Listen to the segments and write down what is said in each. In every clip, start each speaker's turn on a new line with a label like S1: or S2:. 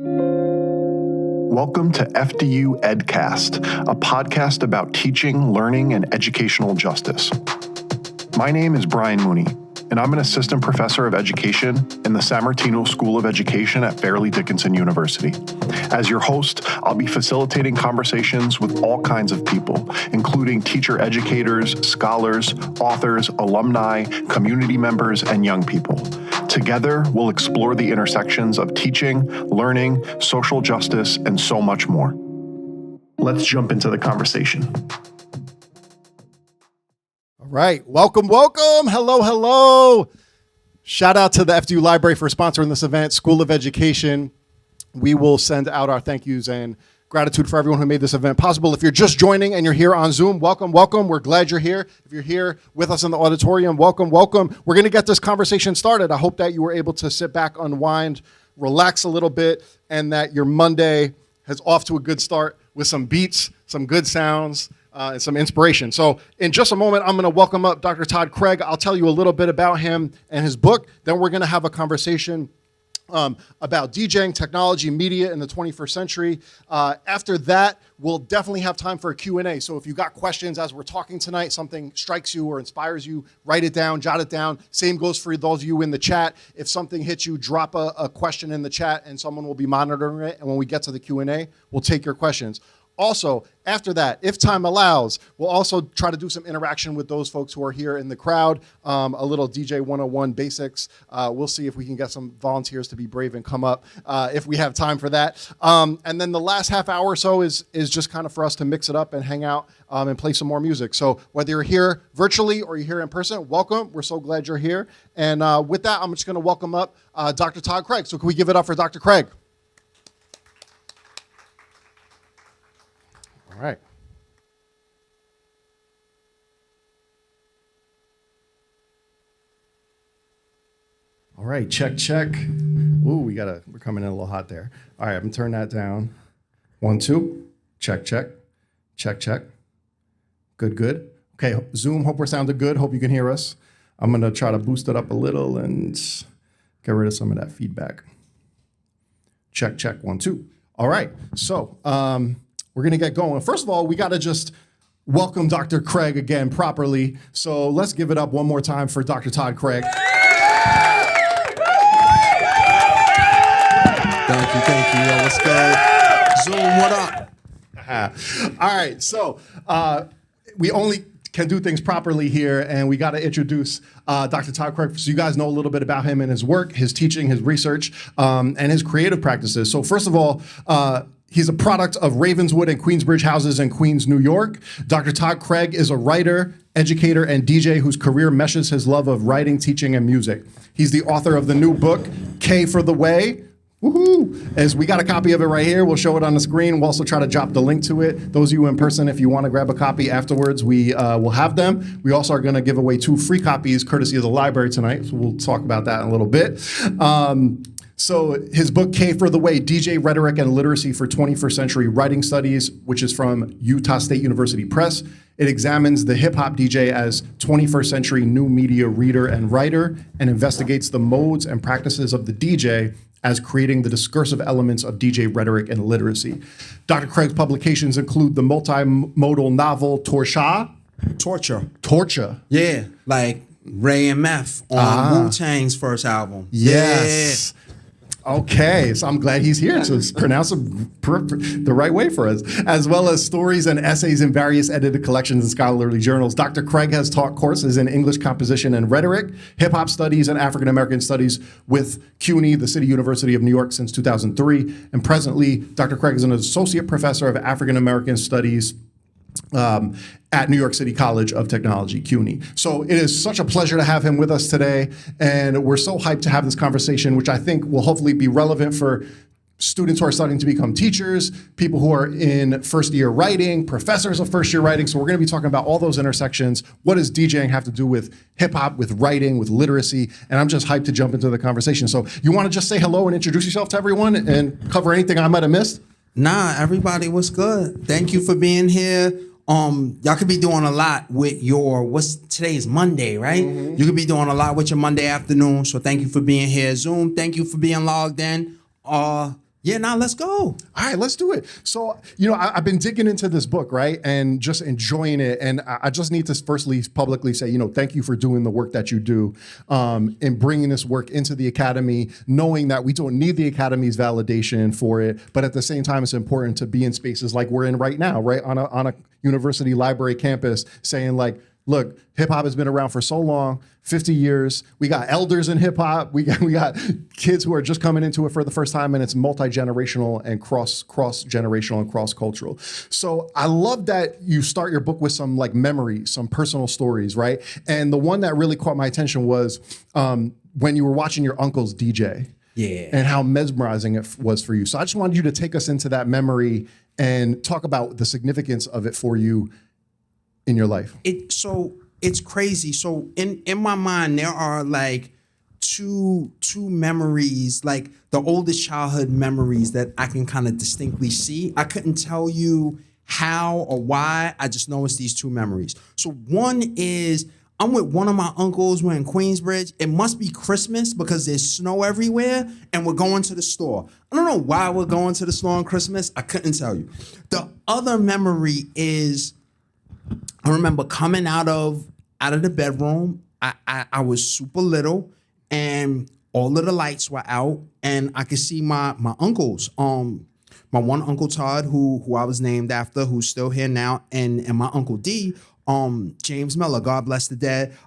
S1: Welcome to FDU Edcast, a podcast about teaching, learning, and educational justice. My name is Brian Mooney, and I'm an assistant professor of education in the San Martino School of Education at Fairleigh Dickinson University. As your host, I'll be facilitating conversations with all kinds of people, including teacher educators, scholars, authors, alumni, community members, and young people. Together, we'll explore the intersections of teaching, learning, social justice, and so much more. Let's jump into the conversation.
S2: All right. Welcome. Hello. Shout out to the FDU Library for sponsoring this event, School of Education. We will send out our thank yous and gratitude for everyone who made this event possible. If you're just joining and you're here on Zoom, welcome. We're glad you're here. If you're here with us in the auditorium, welcome. We're going to get this conversation started. I hope that you were able to sit back, unwind, relax a little bit, and that your Monday is off to a good start with some beats, some good sounds, and some inspiration. So in just a moment, I'm going to welcome up Dr. Todd Craig. I'll tell you a little bit about him and his book. Then we're going to have a conversation about DJing, technology, media in the 21st century. After that, we'll definitely have time for a Q&A. So if you got questions as we're talking tonight, something strikes you or inspires you, write it down, jot it down. Same goes for those of you in the chat. If something hits you, drop a question in the chat and someone will be monitoring it. And when we get to the Q&A, we'll take your questions. Also, after that, if time allows, we'll also try to do some interaction with those folks who are here in the crowd, a little DJ 101 basics. We'll see if we can get some volunteers to be brave and come up if we have time for that. And then the last half hour or so is just kind of for us to mix it up and hang out and play some more music. So whether you're here virtually or you're here in person, welcome. We're so glad you're here. And with that, I'm just going to welcome up Dr. Todd Craig. So can we give it up for Dr. Craig? All right. All right, check. Ooh, we're coming in a little hot there. All right, I'm gonna turn that down. 1, 2, check. Good. Okay, Zoom, hope we're sounding good. Hope you can hear us. I'm gonna try to boost it up a little and get rid of some of that feedback. Check, 1, 2. All right, so, we're going to get going. First of all, we got to just welcome Dr. Craig again properly. So let's give it up one more time for Dr. Todd Craig.
S3: Thank you. Yo, let's go. Zoom, what up?
S2: All right, so we only can do things properly here, and we got to introduce Dr. Todd Craig so you guys know a little bit about him and his work, his teaching, his research, and his creative practices. So first of all, he's a product of Ravenswood and Queensbridge houses in Queens, New York. Dr. Todd Craig is a writer, educator, and DJ whose career meshes his love of writing, teaching, and music. He's the author of the new book, K for the Way. Woohoo! As we got a copy of it right here, we'll show it on the screen. We'll also try to drop the link to it. Those of you in person, if you want to grab a copy afterwards, we will have them. We also are going to give away 2 free copies courtesy of the library tonight, so we'll talk about that in a little bit. So his book, K for the Way, DJ Rhetoric and Literacy for 21st Century Writing Studies, which is from Utah State University Press. It examines the hip-hop DJ as 21st century new media reader and writer and investigates the modes and practices of the DJ as creating the discursive elements of DJ rhetoric and literacy. Dr. Craig's publications include the multimodal novel Torture.
S3: Yeah, like Ray and Meth on Wu-Tang's first album.
S2: Yes. Yeah. Okay, so I'm glad he's here to pronounce it the right way for us, as well as stories and essays in various edited collections and scholarly journals. Dr. Craig has taught courses in English composition and rhetoric, hip-hop studies, and African-American studies with CUNY, the City University of New York, since 2003. And presently, Dr. Craig is an associate professor of African-American studies at New York City College of Technology, CUNY. So it is such a pleasure to have him with us today, and we're so hyped to have this conversation, which I think will hopefully be relevant for students who are starting to become teachers, people who are in first year writing, professors of first year writing. So we're going to be talking about all those intersections. What does DJing have to do with hip hop, with writing, with literacy? And I'm just hyped to jump into the conversation. So you want to just say hello and introduce yourself to everyone and cover anything I might have missed?
S3: Nah, everybody was good. Thank you for being here. Y'all could be doing a lot with your, today is Monday, right? Mm-hmm. You could be doing a lot with your Monday afternoon. So thank you for being here. Zoom, thank you for being logged in. Yeah, now let's go.
S2: All right, let's do it. So, I've been digging into this book, right? And just enjoying it. And I just need to firstly publicly say, thank you for doing the work that you do and bringing this work into the academy, knowing that we don't need the academy's validation for it. But at the same time, it's important to be in spaces like we're in right now, right? On a university library campus saying like, look, hip hop has been around for so long, 50 years. We got elders in hip hop. We got kids who are just coming into it for the first time, and it's multi-generational and cross-generational and cross-cultural. So I love that you start your book with some like memories, some personal stories, right? And the one that really caught my attention was when you were watching your uncle's DJ.
S3: Yeah.
S2: And how mesmerizing it was for you. So I just wanted you to take us into that memory and talk about the significance of it for you in your life.
S3: It's crazy. So in my mind, there are like two memories, like the oldest childhood memories that I can kind of distinctly see. I couldn't tell you how or why. I just know it's these two memories. So one is I'm with one of my uncles. We're in Queensbridge. It must be Christmas because there's snow everywhere, and we're going to the store. I don't know why we're going to the store on Christmas. I couldn't tell you. The other memory is I remember coming out of the bedroom. I was super little, and all of the lights were out, and I could see my uncles. My one uncle Todd, who I was named after, who's still here now, and my uncle D, James Miller, God bless the dead.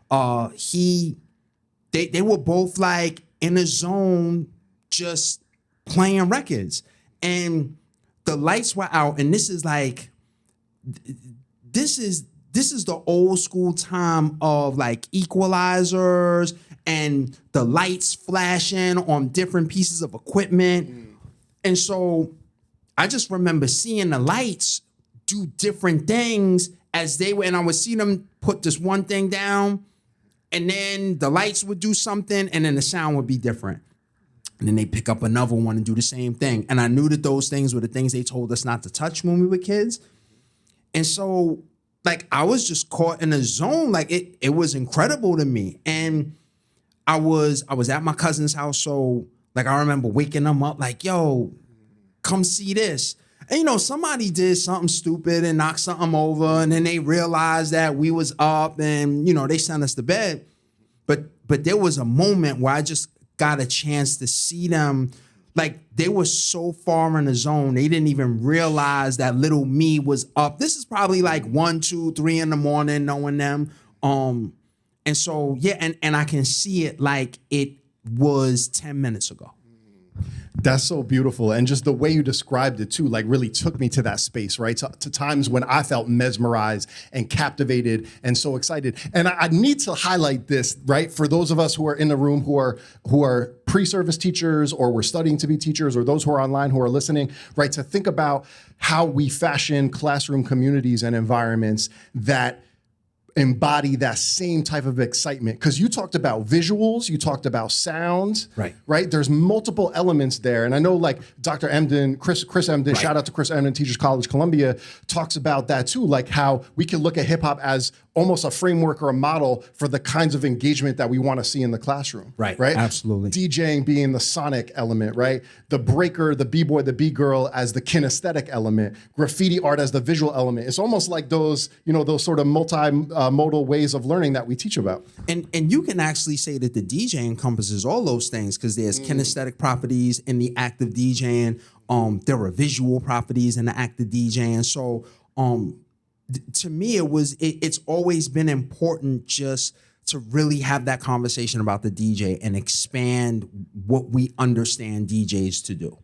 S3: They were both like in a zone, just playing records, and the lights were out, and this is like. This is the old school time of like equalizers and the lights flashing on different pieces of equipment. And so I just remember seeing the lights do different things as they were, and I would see them put this one thing down, and then the lights would do something, and then the sound would be different. And then they pick up another one and do the same thing. And I knew that those things were the things they told us not to touch when we were kids. And so, like, I was just caught in a zone. Like, it was incredible to me. And I was at my cousin's house. So, like, I remember waking them up like, yo, come see this. And, somebody did something stupid and knocked something over. And then they realized that we was up and, they sent us to bed. But there was a moment where I just got a chance to see them. Like, they were so far in the zone, they didn't even realize that little me was up. This is probably like 1, 2, 3 in the morning, knowing them. And so, yeah, and I can see it like it was 10 minutes ago.
S2: That's so beautiful. And just the way you described it too, like really took me to that space, right? To times when I felt mesmerized and captivated and so excited. And I need to highlight this, right? For those of us who are in the room who are pre-service teachers, or we're studying to be teachers, or those who are online who are listening, right? To think about how we fashion classroom communities and environments that embody that same type of excitement. Because you talked about visuals, you talked about sound, right? There's multiple elements there. And I know like Dr. Emden, Chris Emden, shout out to Chris Emden, Teachers College, Columbia, talks about that too. Like how we can look at hip hop as almost a framework or a model for the kinds of engagement that we want to see in the classroom.
S3: Right.
S2: Absolutely. DJing being the sonic element, right? The breaker, the b-boy, the b-girl as the kinesthetic element, graffiti art as the visual element. It's almost like those, those sort of multi-modal ways of learning that we teach about.
S3: And you can actually say that the DJ encompasses all those things, because there's kinesthetic properties in the act of DJing. There are visual properties in the act of DJing. So, to me, it's always been important just to really have that conversation about the DJ and expand what we understand DJs to do.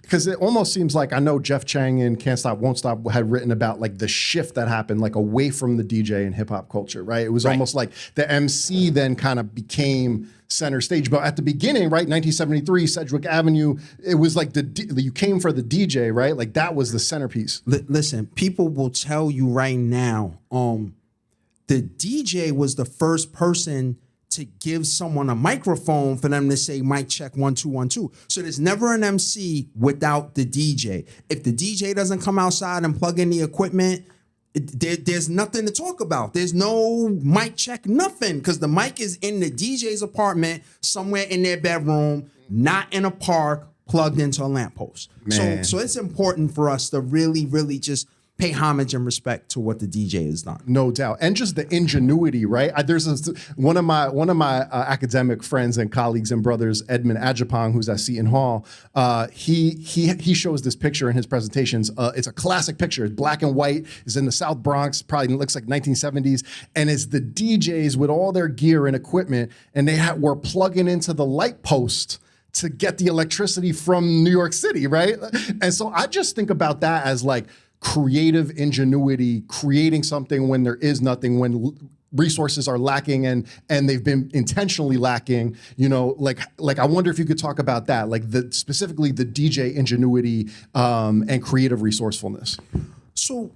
S2: Because it almost seems like, I know Jeff Chang in Can't Stop, Won't Stop had written about like the shift that happened like away from the DJ in hip hop culture, right? It was almost like the MC then kind of became center stage. But at the beginning, right, 1973, Sedgwick Avenue, it was like you came for the DJ, right? Like that was the centerpiece.
S3: Listen, people will tell you right now, the DJ was the first person to give someone a microphone for them to say mic check 1 2 1 2. So there's never an MC without the DJ. If the DJ doesn't come outside and plug in the equipment, there's nothing to talk about. There's no mic check, nothing, because the mic is in the DJ's apartment, somewhere in their bedroom, not in a park plugged into a lamppost. So it's important for us to really, really just pay homage and respect to what the DJ has done.
S2: No doubt. And just the ingenuity, right? One of my academic friends and colleagues and brothers, Edmund Ajapong, who's at Seton Hall, he shows this picture in his presentations. It's a classic picture. It's black and white. It's in the South Bronx, probably looks like 1970s. And it's the DJs with all their gear and equipment, and were plugging into the light post to get the electricity from New York City, right? And so I just think about that as like creative ingenuity, creating something when there is nothing, when resources are lacking and they've been intentionally lacking. Like I wonder if you could talk about that, like specifically the DJ ingenuity and creative resourcewulness.
S3: So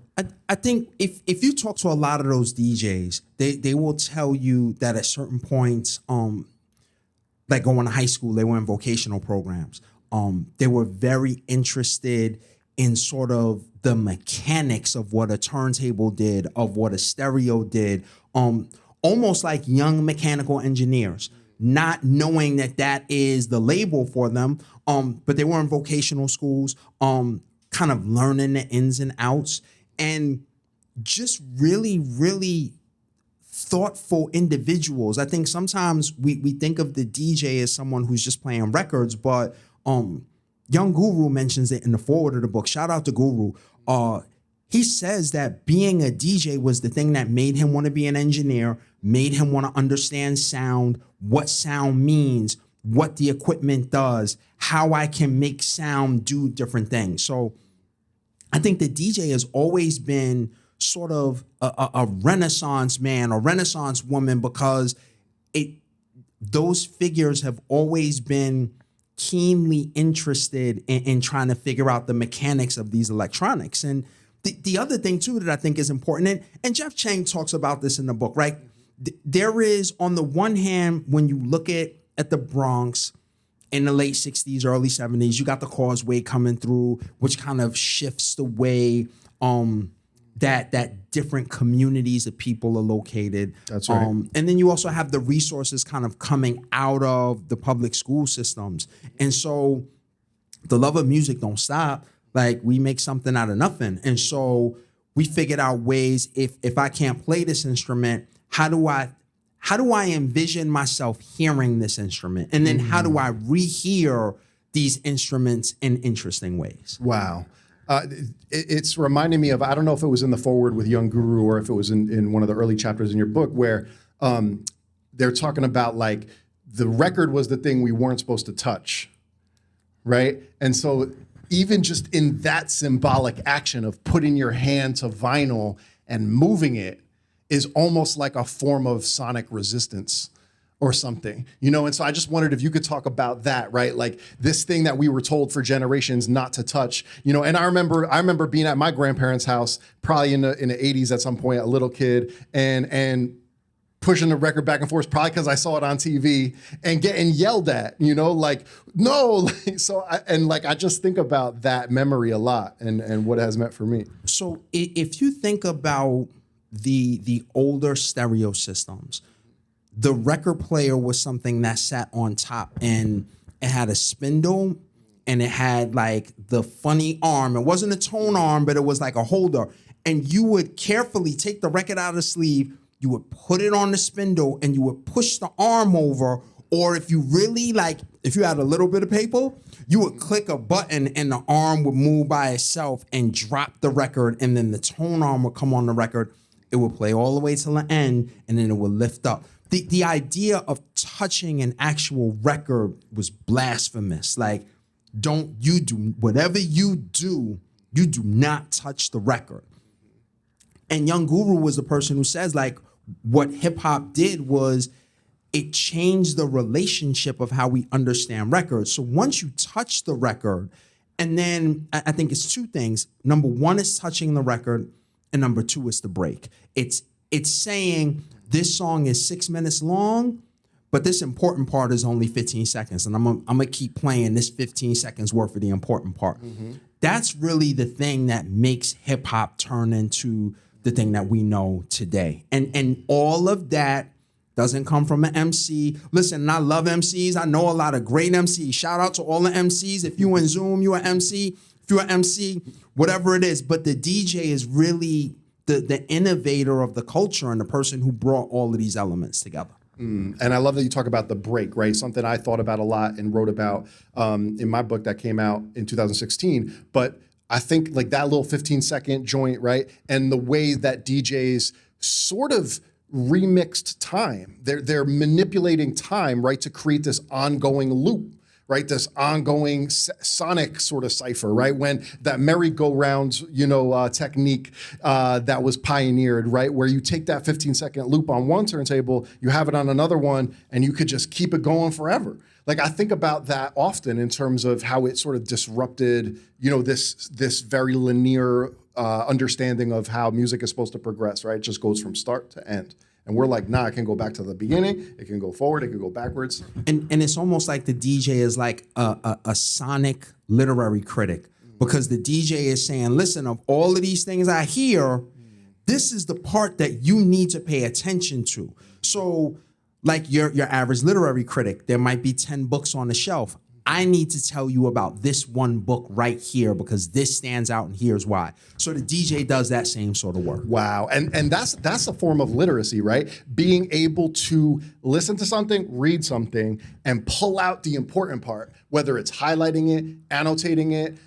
S3: I think if you talk to a lot of those DJs, they will tell you that at certain points, like going to high school, they were in vocational programs. They were very interested in sort of the mechanics of what a turntable did, of what a stereo did, almost like young mechanical engineers, not knowing that is the label for them, but they were in vocational schools, kind of learning the ins and outs, and just really, really thoughtful individuals. I think sometimes we think of the DJ as someone who's just playing records, but Young Guru mentions it in the foreword of the book. Shout out to Guru. He says that being a DJ was the thing that made him want to be an engineer, made him want to understand sound, what sound means, what the equipment does, how I can make sound do different things. So I think the DJ has always been sort of a Renaissance man or Renaissance woman, because those figures have always been keenly interested in trying to figure out the mechanics of these electronics. And the other thing too that I think is important, and Jeff Chang talks about this in the book, right? There is, on the one hand, when you look at the Bronx in the late 60s, early 70s, you got the Causeway coming through, which kind of shifts the way that different communities of people are located.
S2: That's right.
S3: And then you also have the resources kind of coming out of the public school systems. And so the love of music don't stop. Like, we make something out of nothing. And so we figured out ways, if I can't play this instrument, how do I envision myself hearing this instrument? And then how do I rehear these instruments in interesting ways?
S2: Wow. It's reminding me of, I don't know if it was in the foreword with Young Guru or if it was in one of the early chapters in your book, where they're talking about, like, the record was the thing we weren't supposed to touch, right? And so even just in that symbolic action of putting your hand to vinyl and moving it is almost like a form of sonic resistance or something, And so I just wondered if you could talk about that, right? Like, this thing that we were told for generations not to touch, And I remember being at my grandparents' house, probably in the 80s at some point, a little kid, and pushing the record back and forth, probably because I saw it on TV, and getting yelled at, like, no. So I just think about that memory a lot and what it has meant for me.
S3: So if you think about the older stereo systems, the record player was something that sat on top, and it had a spindle, and it had like the funny arm. It wasn't a tone arm, but it was like a holder. And you would carefully take the record out of the sleeve, you would put it on the spindle, and you would push the arm over. Or if you really if you had a little bit of paper, you would click a button and the arm would move by itself and drop the record, and then the tone arm would come on the record. It would play all the way to the end, and then it would lift up. The idea of touching an actual record was blasphemous. Like, whatever you do not touch the record. And Young Guru was the person who says, like, what hip hop did was it changed the relationship of how we understand records. So once you touch the record, and then I think it's two things. Number one is touching the record, and number two is the break. It's saying, this song is 6 minutes long, but this important part is only 15 seconds. And I'm gonna keep playing this 15 seconds worth of the important part. Mm-hmm. That's really the thing that makes hip hop turn into the thing that we know today. And all of that doesn't come from an MC. Listen, I love MCs. I know a lot of great MCs. Shout out to all the MCs. If you in Zoom, you an MC. If you're an MC, whatever it is. But the DJ is really the innovator of the culture and the person who brought all of these elements together.
S2: And I love that you talk about the break, right? Something I thought about a lot and wrote about in my book that came out in 2016. But I think like that little 15-second joint, right? And the way that DJs sort of remixed time. They're manipulating time, right, to create this ongoing loop, right? This ongoing sonic sort of cipher, right? When that merry-go-round, technique that was pioneered, right? Where you take that 15-second loop on one turntable, you have it on another one, and you could just keep it going forever. Like I think about that often in terms of how it sort of disrupted, this very linear understanding of how music is supposed to progress, right? It just goes from start to end. And we're like, nah, it can go back to the beginning. It can go forward. It can go backwards.
S3: And it's almost like the DJ is like a sonic literary critic, because the DJ is saying, listen, of all of these things I hear, this is the part that you need to pay attention to. So like your average literary critic, there might be 10 books on the shelf. I need to tell you about this one book right here because this stands out and here's why. So the DJ does that same sort of work.
S2: Wow. And that's a form of literacy, right? Being able to listen to something, read something, and pull out the important part, whether it's highlighting it, annotating it,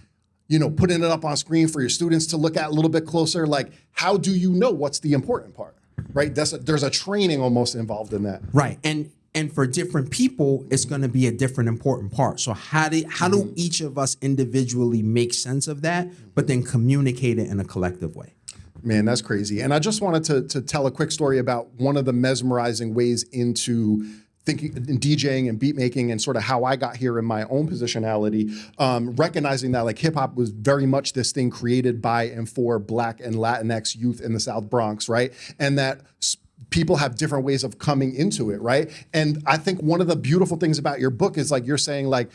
S2: putting it up on screen for your students to look at a little bit closer. Like, how do you know what's the important part, right? There's a training almost involved in that.
S3: Right. And for different people, it's going to be a different important part. So how do each of us individually make sense of that, but then communicate it in a collective way?
S2: Man, that's crazy. And I just wanted to tell a quick story about one of the mesmerizing ways into thinking in DJing and beat making and sort of how I got here in my own positionality, recognizing that like hip hop was very much this thing created by and for Black and Latinx youth in the South Bronx, right? And that people have different ways of coming into it, right? And I think one of the beautiful things about your book is like you're saying like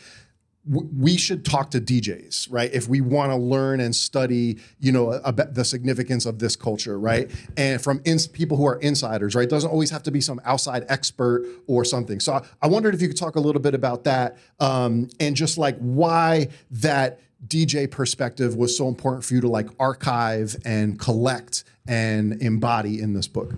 S2: we should talk to DJs, right? If we want to learn and study, about the significance of this culture, right? And from people who are insiders, right? It doesn't always have to be some outside expert or something. So I wondered if you could talk a little bit about that and just like why that DJ perspective was so important for you to like archive and collect and embody in this book.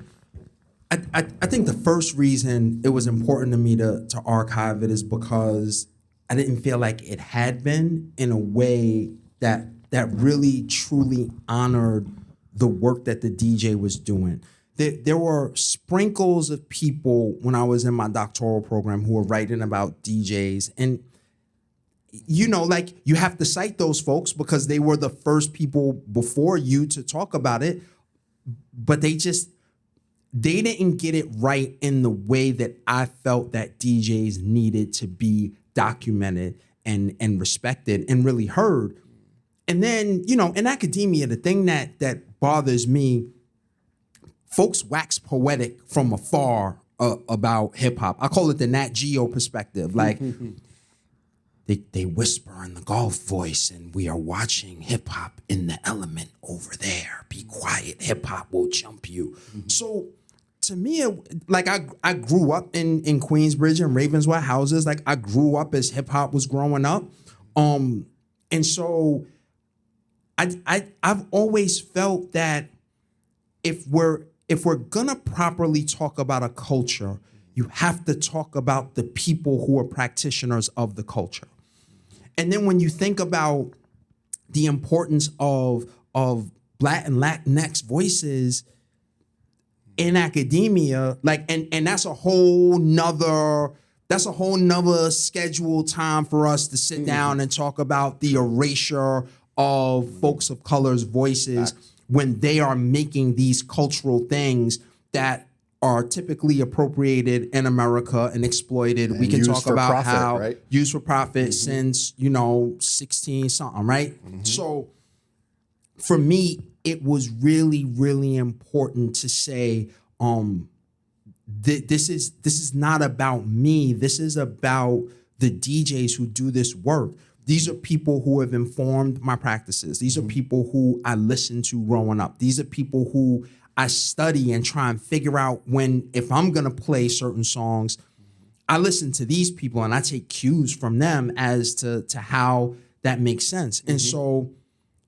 S3: I think the first reason it was important to me to archive it is because I didn't feel like it had been in a way that really truly honored the work that the DJ was doing. There were sprinkles of people when I was in my doctoral program who were writing about DJs, and like you have to cite those folks because they were the first people before you to talk about it, but they didn't get it right in the way that I felt that DJs needed to be documented and respected and really heard. And then, in academia, the thing that bothers me, folks wax poetic from afar about hip hop. I call it the Nat Geo perspective. Like they whisper in the golf voice and we are watching hip hop in the element over there. Be quiet, hip hop will jump you. So to me, I grew up in Queensbridge and Ravenswood houses. Like I grew up as hip hop was growing up, and so I've always felt that if we're gonna properly talk about a culture, you have to talk about the people who are practitioners of the culture. And then when you think about the importance of Black and Latinx voices in academia, and that's a whole nother scheduled time for us to sit down and talk about the erasure of folks of color's voices when they are making these cultural things that are typically appropriated in America and exploited. And we can talk about profit, how right? Used for profit since 16 something, right? So for me, it was really, really important to say, this is not about me. This is about the DJs who do this work. These are people who have informed my practices. These are people who I listened to growing up. These are people who I study and try and figure out if I'm gonna play certain songs, I listen to these people and I take cues from them as to how that makes sense. And so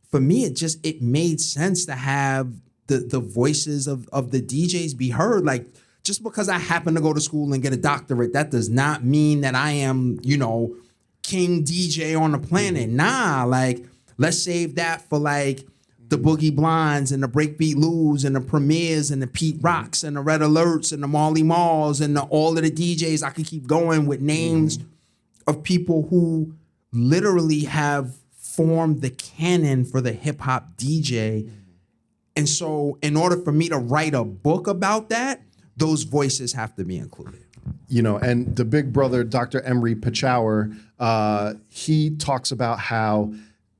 S3: for me, it made sense to have the voices of the DJs be heard. Like, just because I happen to go to school and get a doctorate, that does not mean that I am, king DJ on the planet. Nah, like, let's save that for like the Boogie Blinds and the Breakbeat Lou's and the Premiers and the Pete Rocks and the Red Alerts and the Marley Marls and all of the DJs. I could keep going with names of people who literally have formed the canon for the hip hop DJ. And so in order for me to write a book about that, those voices have to be included.
S2: And the big brother, Dr. Emery Pachauer, he talks about how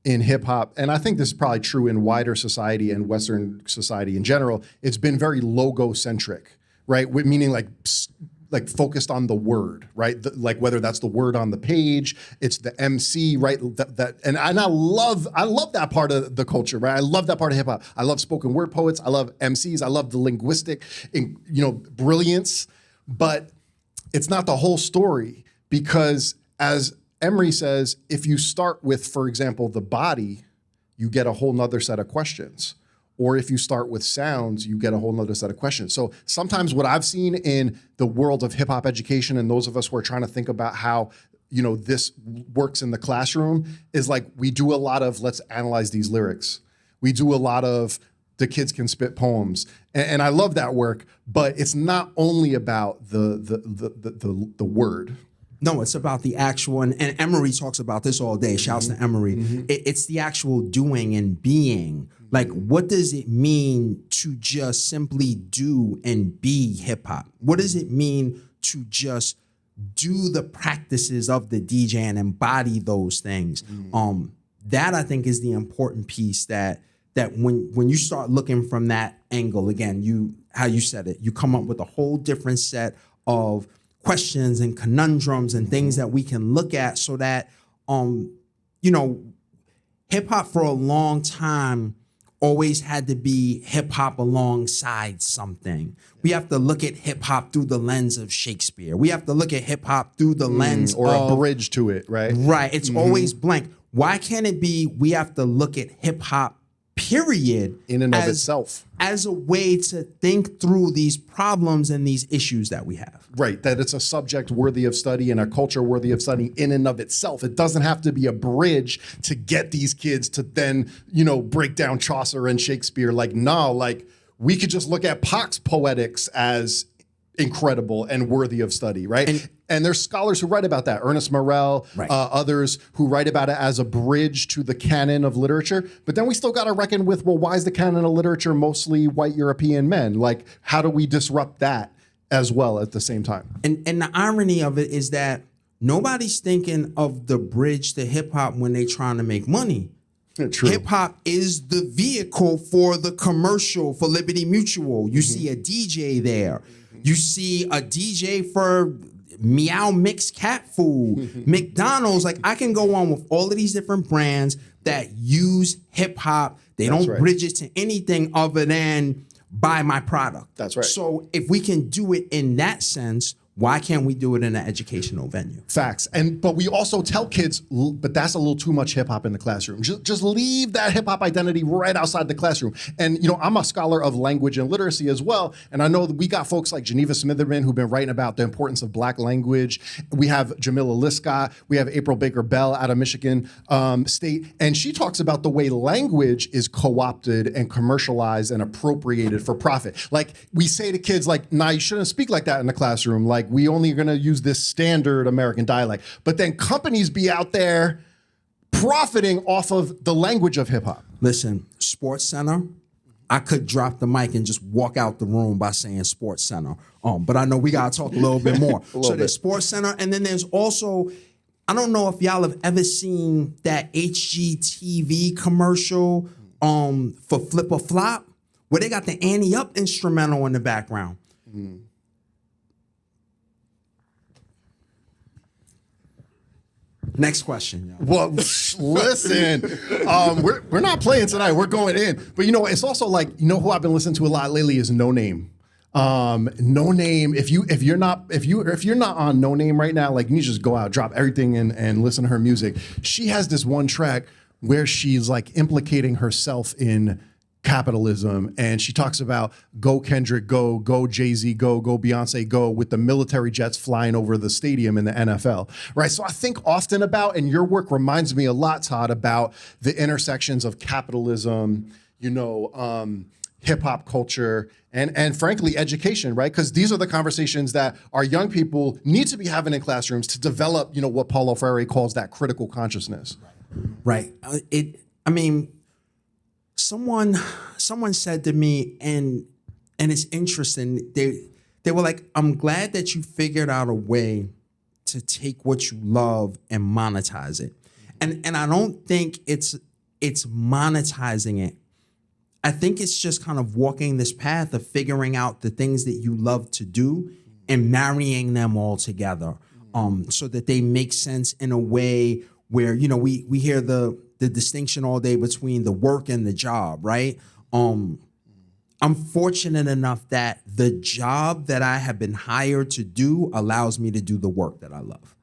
S2: in hip hop, and I think this is probably true in wider society and Western society in general, it's been very logo-centric, right? Meaning like focused on the word, right? Like whether that's the word on the page, it's the MC, right? And I love that part of the culture, right? I love that part of hip hop. I love spoken word poets. I love MCs. I love the linguistic, brilliance. But it's not the whole story, because as Emery says, if you start with, for example, the body, you get a whole nother set of questions. Or if you start with sounds, you get a whole nother set of questions. So sometimes what I've seen in the world of hip hop education, and those of us who are trying to think about how, this works in the classroom, is like we do a lot of let's analyze these lyrics. We do a lot of the kids can spit poems. And I love that work, but it's not only about the word.
S3: No, it's about the actual, and Emery talks about this all day. Shouts to Emery. It's the actual doing and being. Like, what does it mean to just simply do and be hip hop? What does it mean to just do the practices of the DJ and embody those things? That I think is the important piece that when you start looking from that angle, again, how you said it, you come up with a whole different set of questions and conundrums and things that we can look at, so that hip hop for a long time always had to be hip hop alongside something. We have to look at hip hop through the lens of Shakespeare. We have to look at hip hop through the lens
S2: or a bridge to it, right?
S3: Right. It's always blank. Why can't it be we have to look at hip hop period
S2: in and of itself
S3: as a way to think through these problems and these issues that we have?
S2: Right, that it's a subject worthy of study and a culture worthy of study in and of itself. It doesn't have to be a bridge to get these kids to then, break down Chaucer and Shakespeare. Like, no, like we could just look at Pac's poetics as incredible and worthy of study, right? And there's scholars who write about that. Ernest Morrell, others who write about it as a bridge to the canon of literature. But then we still got to reckon with, well, why is the canon of literature mostly white European men? Like, how do we disrupt that as well at the same time?
S3: And the irony of it is that nobody's thinking of the bridge to hip hop when they're trying to make money.
S2: True.
S3: Hip hop is the vehicle for the commercial for Liberty Mutual. You see a DJ there. You see a DJ for Meow Mix cat food, McDonald's. Like, I can go on with all of these different brands that use hip hop. They don't bridge it to anything other than buy my product.
S2: That's right.
S3: So if we can do it in that sense, why can't we do it in an educational venue?
S2: Facts. But we also tell kids, but that's a little too much hip hop in the classroom. Just leave that hip hop identity right outside the classroom. And, I'm a scholar of language and literacy as well. And I know that we got folks like Geneva Smitherman who've been writing about the importance of Black language. We have Jamila Liska. We have April Baker Bell out of Michigan State. And she talks about the way language is co-opted and commercialized and appropriated for profit. Like, we say to kids, like, nah, you shouldn't speak like that in the classroom. Like, we only are going to use this standard American dialect. But then companies be out there profiting off of the language of hip hop.
S3: Listen, Sports Center, I could drop the mic and just walk out the room by saying Sports Center. But I know we got to talk a little bit more. There's Sports Center, and then there's also, I don't know if y'all have ever seen that HGTV commercial for Flip or Flop, where they got the Annie Up instrumental in the background. Next question. Yo.
S2: Well, listen, we're not playing tonight. We're going in. But you know, it's also like, you know who I've been listening to a lot lately is No Name. No Name. If you're not on No Name right now, like you need to just go out, drop everything and listen to her music. She has this one track where she's like implicating herself in capitalism, and she talks about go Kendrick, go Jay-Z, go Beyonce, go, with the military jets flying over the stadium in the NFL, right? So I think often about, and your work reminds me a lot, Todd, about the intersections of capitalism, hip hop culture, and frankly, education, right? Because these are the conversations that our young people need to be having in classrooms to develop, what Paulo Freire calls that critical consciousness.
S3: Right. Someone said to me, and it's interesting. They were like, "I'm glad that you figured out a way to take what you love and monetize it." And I don't think it's monetizing it. I think it's just kind of walking this path of figuring out the things that you love to do and marrying them all together, so that they make sense in a way where, we hear the distinction all day between the work and the job, right? I'm fortunate enough that the job that I have been hired to do allows me to do the work that I love.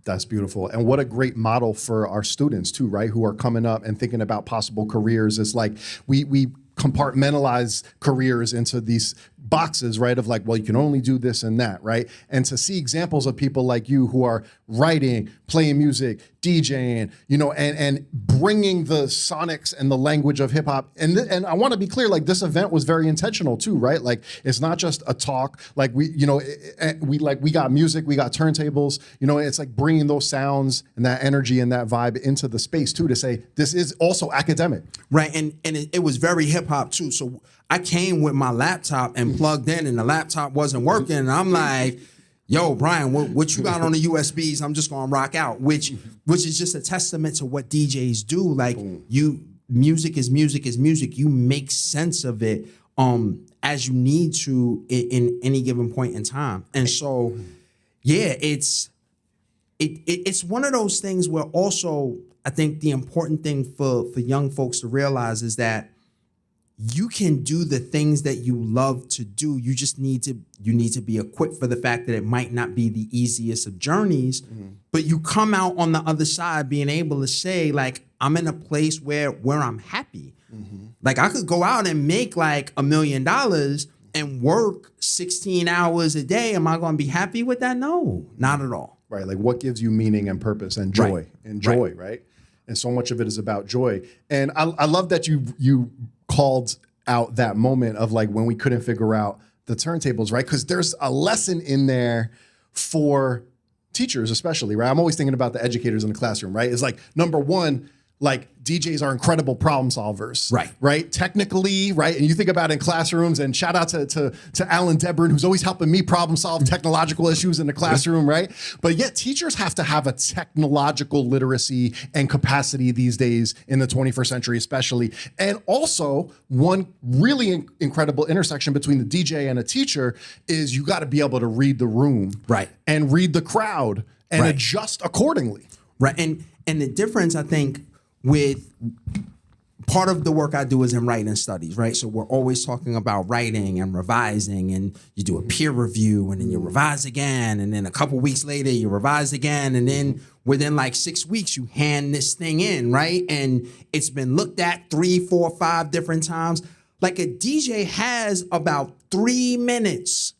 S2: That's beautiful. And what a great model for our students too, right? Who are coming up and thinking about possible careers. It's like we compartmentalize careers into these boxes, right? Of like, well, you can only do this and that, right? And to see examples of people like you who are writing, playing music, DJing, and bringing the sonics and the language of hip hop. And I want to be clear, like this event was very intentional too, right? Like it's not just a talk. Like we got music, we got turntables. It's like bringing those sounds and that energy and that vibe into the space too, to say this is also academic,
S3: right? And it was very hip hop too. So I came with my laptop and plugged in, and the laptop wasn't working. And I'm like, "Yo, Brian, what you got on the USBs? I'm just gonna rock out," which is just a testament to what DJs do. Like music is music is music. You make sense of it as you need to in any given point in time. And so, yeah, it's one of those things where also I think the important thing for young folks to realize is that you can do the things that you love to do. You just need to be equipped for the fact that it might not be the easiest of journeys, but you come out on the other side being able to say, like, I'm in a place where I'm happy. Like I could go out and make like $1 million and work 16 hours a day. Am I going to be happy with that? No, not at all.
S2: Right. Like what gives you meaning and purpose and joy right? And so much of it is about joy. And I love that you called out that moment of like when we couldn't figure out the turntables, right? Because there's a lesson in there for teachers especially, right? I'm always thinking about the educators in the classroom, right? It's like, number one, like DJs are incredible problem solvers, right? Technically, right? And you think about it in classrooms, and shout out to Alim, Debren, who's always helping me problem solve technological issues in the classroom, right? But yet teachers have to have a technological literacy and capacity these days in the 21st century, especially. And also one really incredible intersection between the DJ and a teacher is you got to be able to read the room,
S3: right?
S2: And read the crowd and adjust accordingly.
S3: Right. And the difference, I think, with part of the work I do is in writing studies, right? So we're always talking about writing and revising, and you do a peer review and then you revise again. And then a couple weeks later, you revise again. And then within like 6 weeks, you hand this thing in, right? And it's been looked at 3, 4, 5 different times. Like a DJ has about 3 minutes.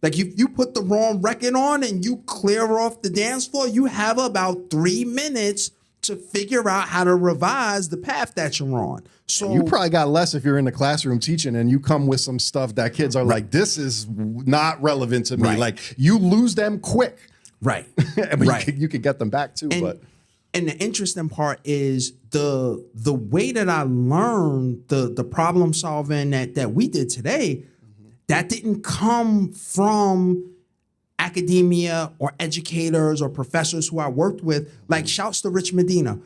S3: Like if you put the wrong record on and you clear off the dance floor, you have about 3 minutes to figure out how to revise the path that you're on. So
S2: you probably got less if you're in the classroom teaching and you come with some stuff that kids are like, this is not relevant to me.
S3: Right.
S2: Like you lose them quick.
S3: Right.
S2: But you could get them back too.
S3: And the interesting part is the way that I learned the problem solving that we did today, that didn't come from academia or educators or professors who I worked with. Like shouts to Rich Medina.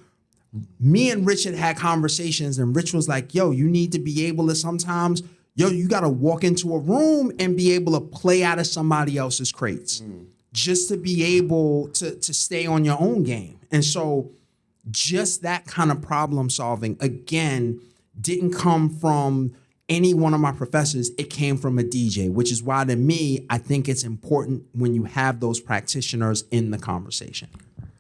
S3: Me and Rich had conversations, and Rich was like, yo, you need to be able to sometimes, you got to walk into a room and be able to play out of somebody else's crates. just to be able to stay on your own game. And so just that kind of problem solving, again, didn't come from any one of my professors. It came from a DJ, which is why to me, I think it's important when you have those practitioners in the conversation.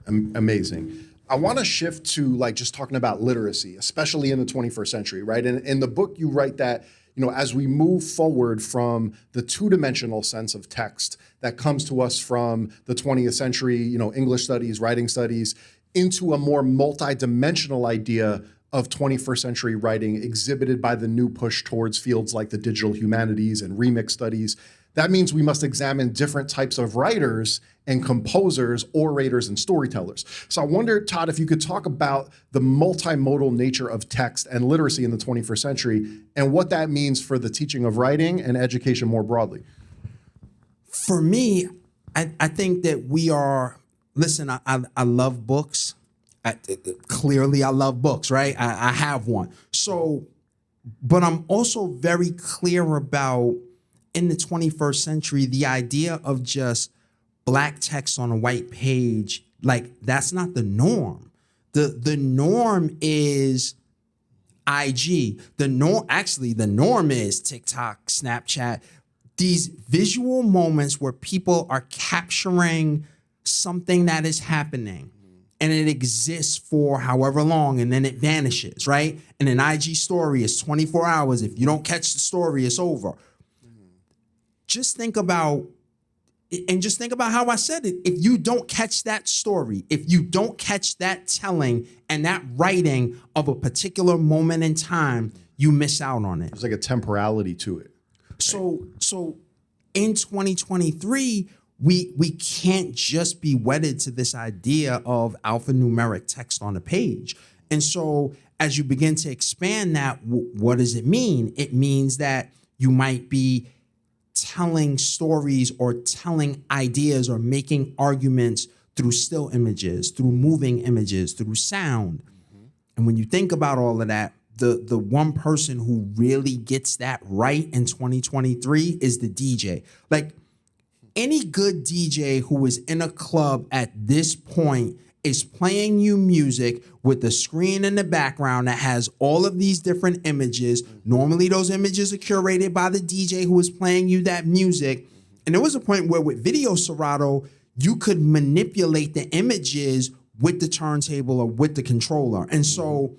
S2: Amazing. I want to shift to like just talking about literacy, especially in the 21st century, right? And in the book, you write that, you know, as we move forward from the two-dimensional sense of text that comes to us from the 20th century, you know, English studies, writing studies, into a more multi-dimensional idea of 21st century writing exhibited by the new push towards fields like the digital humanities and remix studies. That means we must examine different types of writers and composers, orators, and storytellers. So I wonder, Todd, if you could talk about the multimodal nature of text and literacy in the 21st century and what that means for the teaching of writing and education more broadly.
S3: For me, I think that we are, listen, I love books. Clearly, I love books, right? I have one. So, but I'm also very clear about, in the 21st century, the idea of just black text on a white page, like that's not the norm. The norm is IG. The norm is TikTok, Snapchat, these visual moments where people are capturing something that is happening and it exists for however long and then it vanishes, right? And an IG story is 24 hours. If you don't catch the story, it's over. Just think about how I said it. If you don't catch that story, if you don't catch that telling and that writing of a particular moment in time, you miss out on it.
S2: There's like a temporality to it.
S3: Right? So in 2023, we can't just be wedded to this idea of alphanumeric text on a page. And so as you begin to expand that, what does it mean? It means that you might be telling stories or telling ideas or making arguments through still images, through moving images, through sound. Mm-hmm. And when you think about all of that, the one person who really gets that right in 2023 is the DJ. Like any good DJ who is in a club at this point is playing you music with the screen in the background that has all of these different images. Normally those images are curated by the DJ who is playing you that music. And there was a point where with video Serato, you could manipulate the images with the turntable or with the controller. And so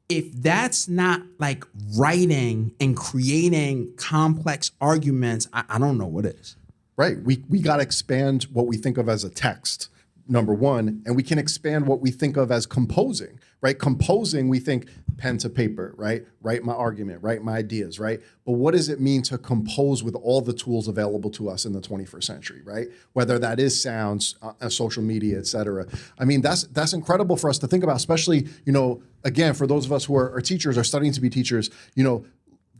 S3: if that's not like writing and creating complex arguments, I don't know what is.
S2: Right. We got to expand what we think of as a text, number one, and we can expand what we think of as composing, right? Composing, we think pen to paper, right? Write my argument, write my ideas, right? But what does it mean to compose with all the tools available to us in the 21st century, right? Whether that is sounds, social media, et cetera. I mean, that's incredible for us to think about, especially, you know, again, for those of us who are teachers or studying to be teachers, you know,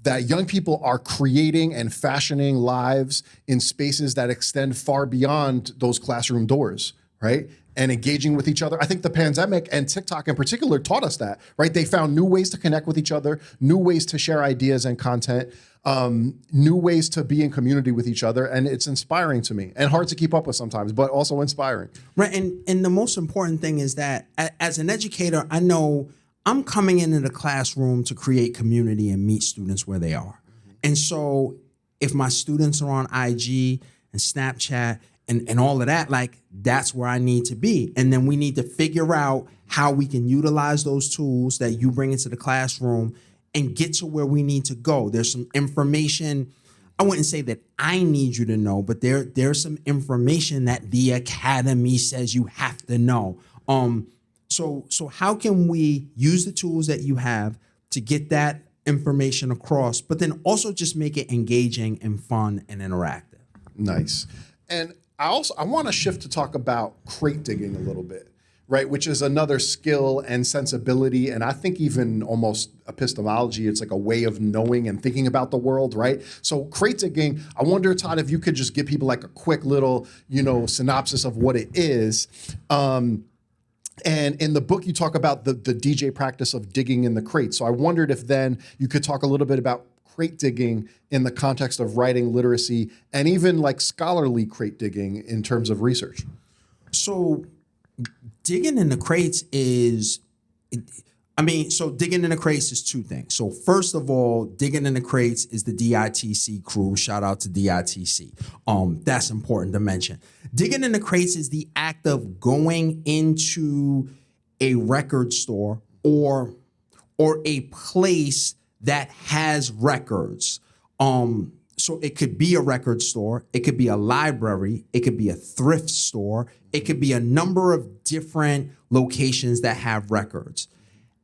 S2: that young people are creating and fashioning lives in spaces that extend far beyond those classroom doors, right? And engaging with each other. I think the pandemic and TikTok in particular taught us that, right? They found new ways to connect with each other, new ways to share ideas and content, new ways to be in community with each other. And it's inspiring to me and hard to keep up with sometimes, but also inspiring.
S3: Right, and the most important thing is that as an educator, I know I'm coming into the classroom to create community and meet students where they are. Mm-hmm. And so if my students are on IG and Snapchat and all of that, like that's where I need to be. And then we need to figure out how we can utilize those tools that you bring into the classroom and get to where we need to go. There's some information, I wouldn't say that I need you to know, but there's some information that the academy says you have to know. So how can we use the tools that you have to get that information across, but then also just make it engaging and fun and interactive?
S2: Nice. And I want to shift to talk about crate digging a little bit, right? Which is another skill and sensibility. And I think even almost epistemology, it's like a way of knowing and thinking about the world, right? So crate digging, I wonder, Todd, if you could just give people like a quick little, you know, synopsis of what it is. And in the book, you talk about the DJ practice of digging in the crate. So I wondered if then you could talk a little bit about crate digging in the context of writing literacy and even like scholarly crate digging in terms of research?
S3: So digging in the crates is, digging in the crates is two things. So first of all, digging in the crates is the DITC crew. Shout out to DITC. That's important to mention. Digging in the crates is the act of going into a record store or a place that has records. So it could be a record store, it could be a library, it could be a thrift store, it could be a number of different locations that have records.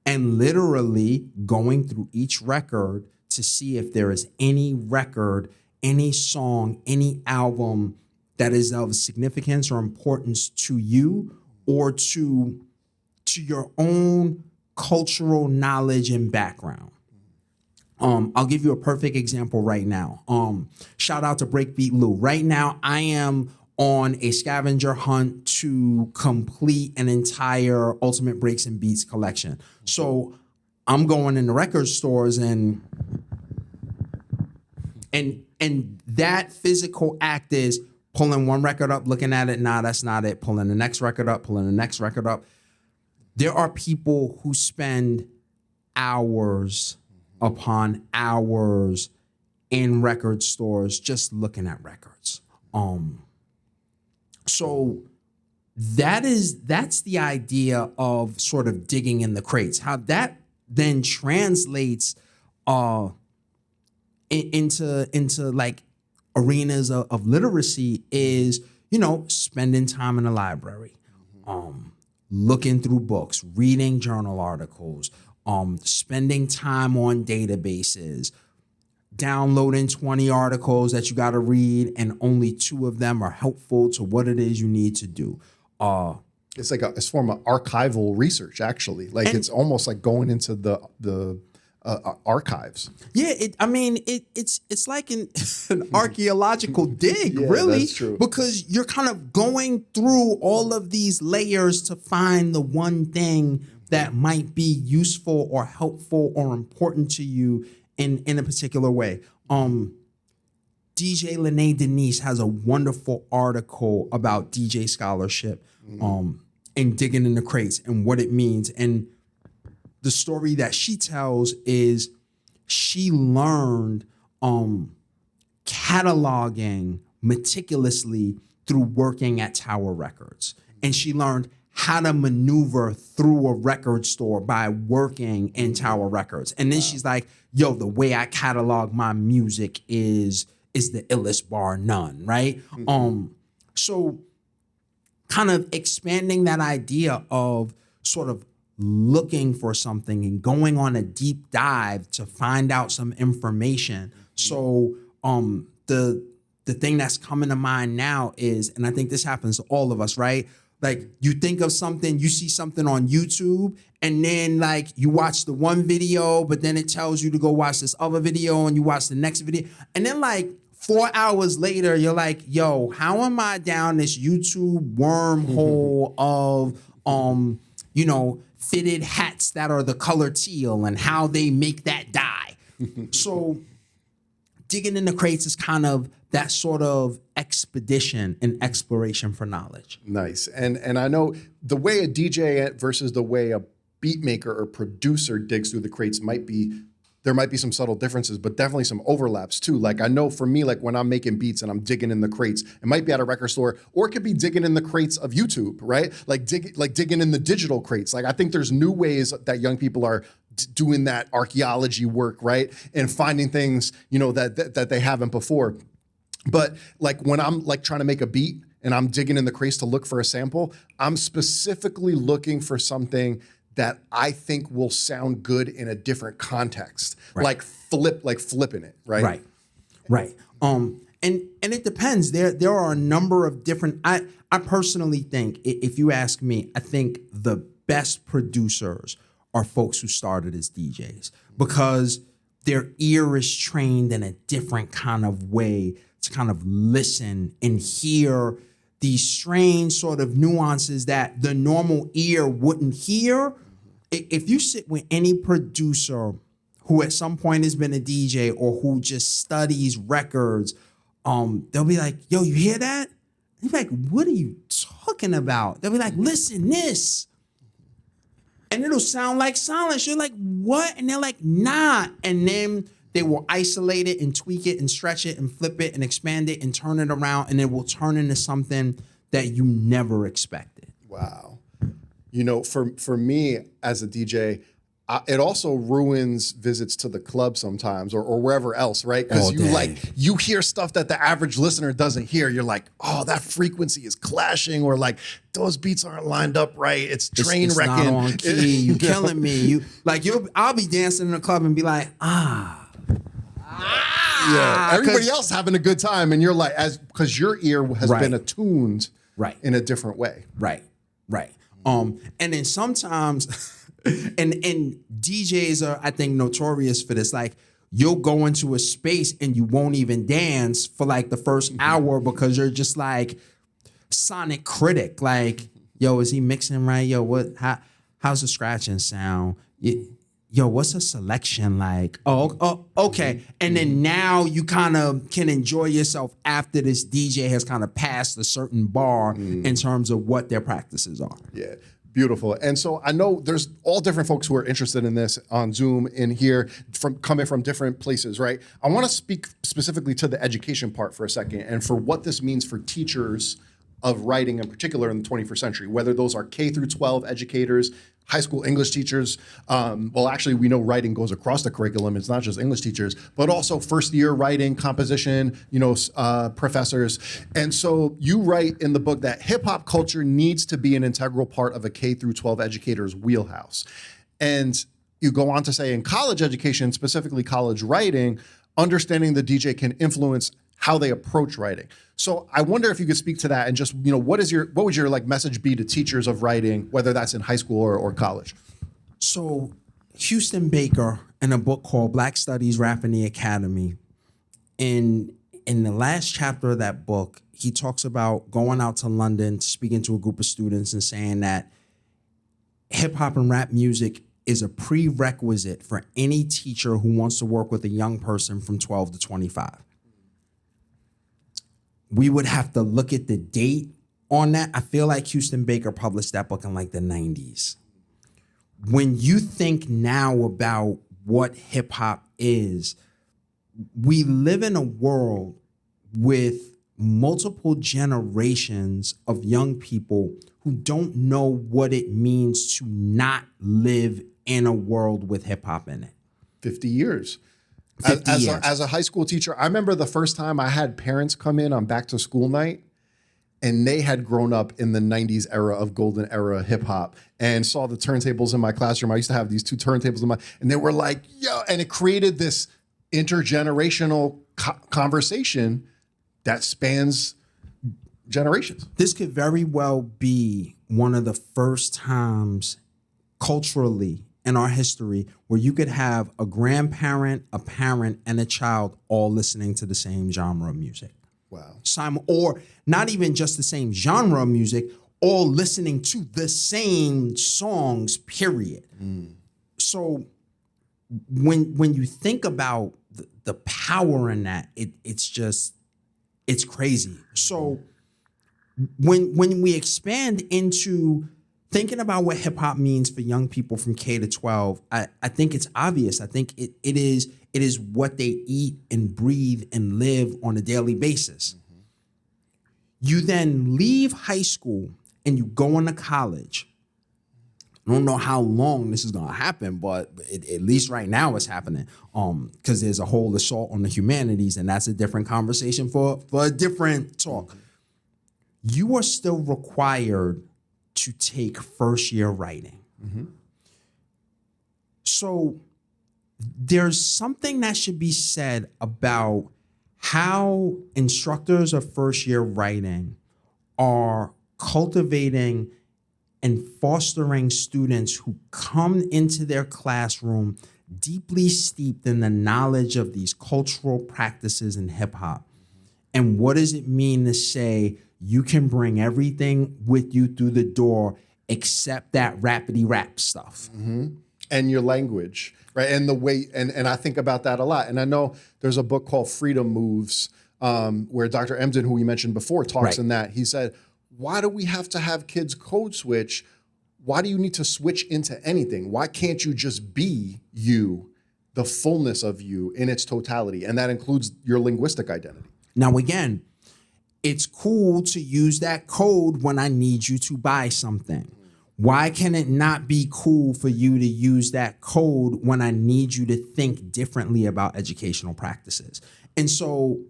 S3: And literally going through each record to see if there is any record, any song, any album that is of significance or importance to you or to your own cultural knowledge and background. I'll give you a perfect example right now. Shout out to Breakbeat Lou. Right now, I am on a scavenger hunt to complete an entire Ultimate Breaks and Beats collection. So I'm going in the record stores and that physical act is pulling one record up, looking at it, nah, that's not it. Pulling the next record up, pulling the next record up. There are people who spend hours upon hours in record stores just looking at records. So that's the idea of sort of digging in the crates. How that then translates into like arenas of literacy is, spending time in the library, looking through books, reading journal articles, spending time on databases, downloading 20 articles that you got to read, and only 2 of them are helpful to what it is you need to do.
S2: It's like it's a form of archival research, actually. Like it's almost like going into the archives.
S3: Yeah, it's like an archaeological dig, really.
S2: That's true.
S3: Because you're kind of going through all of these layers to find the one thing that might be useful or helpful or important to you in a particular way. DJ Lynnée Denise has a wonderful article about DJ scholarship and digging in the crates and what it means. And the story that she tells is she learned cataloging meticulously through working at Tower Records. And she learned how to maneuver through a record store by working in Tower Records. And then she's like, yo, the way I catalog my music is the illest bar none, right? So kind of expanding that idea of sort of looking for something and going on a deep dive to find out some information. So the thing that's coming to mind now is, and I think this happens to all of us, right? Like you think of something, you see something on YouTube, and then like you watch the one video, but then it tells you to go watch this other video and you watch the next video. And then like 4 hours later, you're like, yo, how am I down this YouTube wormhole of, fitted hats that are the color teal and how they make that dye? So digging in the crates is kind of that sort of expedition and exploration for knowledge.
S2: Nice. And I know the way a DJ versus the way a beat maker or producer digs through the crates there might be some subtle differences, but definitely some overlaps too. Like I know for me, like when I'm making beats and I'm digging in the crates, it might be at a record store, or it could be digging in the crates of YouTube, right? Like digging in the digital crates. Like I think there's new ways that young people are doing that archaeology work, right? And finding things, that they haven't before. But like when I'm like trying to make a beat and I'm digging in the crates to look for a sample, I'm specifically looking for something that I think will sound good in a different context, right. like flipping it, right?
S3: Right. And it depends. There are a number of different. I personally think, if you ask me, I think the best producers are folks who started as DJs because their ear is trained in a different kind of way to kind of listen and hear these strange sort of nuances that the normal ear wouldn't hear. If you sit with any producer who at some point has been a DJ or who just studies records, they'll be like, yo, you hear that? You're like, what are you talking about? They'll be like, listen, this. And it'll sound like silence. You're like, what? And they're like, nah. And then they will isolate it and tweak it and stretch it and flip it and expand it and turn it around, and it will turn into something that you never expected.
S2: Wow. You know, for me as a DJ, it also ruins visits to the club sometimes or wherever else, right? Because you hear stuff that the average listener doesn't hear. You're like, oh, that frequency is clashing, or like those beats aren't lined up right. It's train wrecking.
S3: It's not on key. You killing me. I'll be dancing in the club and be like,
S2: yeah. Everybody else having a good time, and you're like, because your ear has been attuned in a different way.
S3: Right. And then sometimes. And DJs are, I think, notorious for this. Like, you'll go into a space and you won't even dance for like the first hour because you're just like sonic critic. Like, yo, is he mixing right? Yo, how's the scratching sound? Yo, what's a selection like? Oh, okay. And then now you kind of can enjoy yourself after this DJ has kind of passed a certain bar in terms of what their practices are.
S2: Yeah. Beautiful. And so I know there's all different folks who are interested in this on Zoom in here, coming from different places, right? I want to speak specifically to the education part for a second and for what this means for teachers of writing in particular in the 21st century, whether those are K through 12 educators, high school English teachers. Well, actually, we know writing goes across the curriculum. It's not just English teachers, but also first year writing, composition, professors. And so you write in the book that hip hop culture needs to be an integral part of a K through 12 educator's wheelhouse. And you go on to say in college education, specifically college writing, understanding the DJ can influence how they approach writing. So I wonder if you could speak to that and just, what would your like message be to teachers of writing, whether that's in high school or college?
S3: So Houston Baker, in a book called Black Studies Rap in the Academy, in the last chapter of that book, he talks about going out to London, speaking to a group of students and saying that hip hop and rap music is a prerequisite for any teacher who wants to work with a young person from 12 to 25. We would have to look at the date on that. I feel like Houston Baker published that book in like the 90s. When you think now about what hip hop is, we live in a world with multiple generations of young people who don't know what it means to not live in a world with hip hop in it.
S2: 50 years. As a high school teacher, I remember the first time I had parents come in on back to school night, and they had grown up in the 90s era of golden era hip hop and saw the turntables in my classroom. I used to have these two turntables and they were like, yo, and it created this intergenerational conversation that spans generations.
S3: This could very well be one of the first times culturally in our history where you could have a grandparent, a parent, and a child all listening to the same genre of music.
S2: Wow.
S3: Or not even just the same genre of music, all listening to the same songs, period. So when you think about the power in that, it's crazy. So when we expand into thinking about what hip hop means for young people from K to 12, I think it's obvious. I think it is what they eat and breathe and live on a daily basis. You then leave high school and you go into college. I don't know how long this is going to happen, but at least right now it's happening because there's a whole assault on the humanities, and that's a different conversation for a different talk. You are still required to take first year writing. So there's something that should be said about how instructors of first year writing are cultivating and fostering students who come into their classroom deeply steeped in the knowledge of these cultural practices in hip hop. And what does it mean to say you can bring everything with you through the door except that rappity rap stuff?
S2: And your language. right? And the way, and I think about that a lot. And I know there's a book called Freedom Moves, where Dr. Emden, who we mentioned before, talks in that. He said, why do we have to have kids code switch? Why do you need to switch into anything? Why can't you just be you, the fullness of you in its totality? And that includes your linguistic identity.
S3: Now, again, it's cool to use that code when I need you to buy something. Why can it not be cool for you to use that code when I need you to think differently about educational practices? And so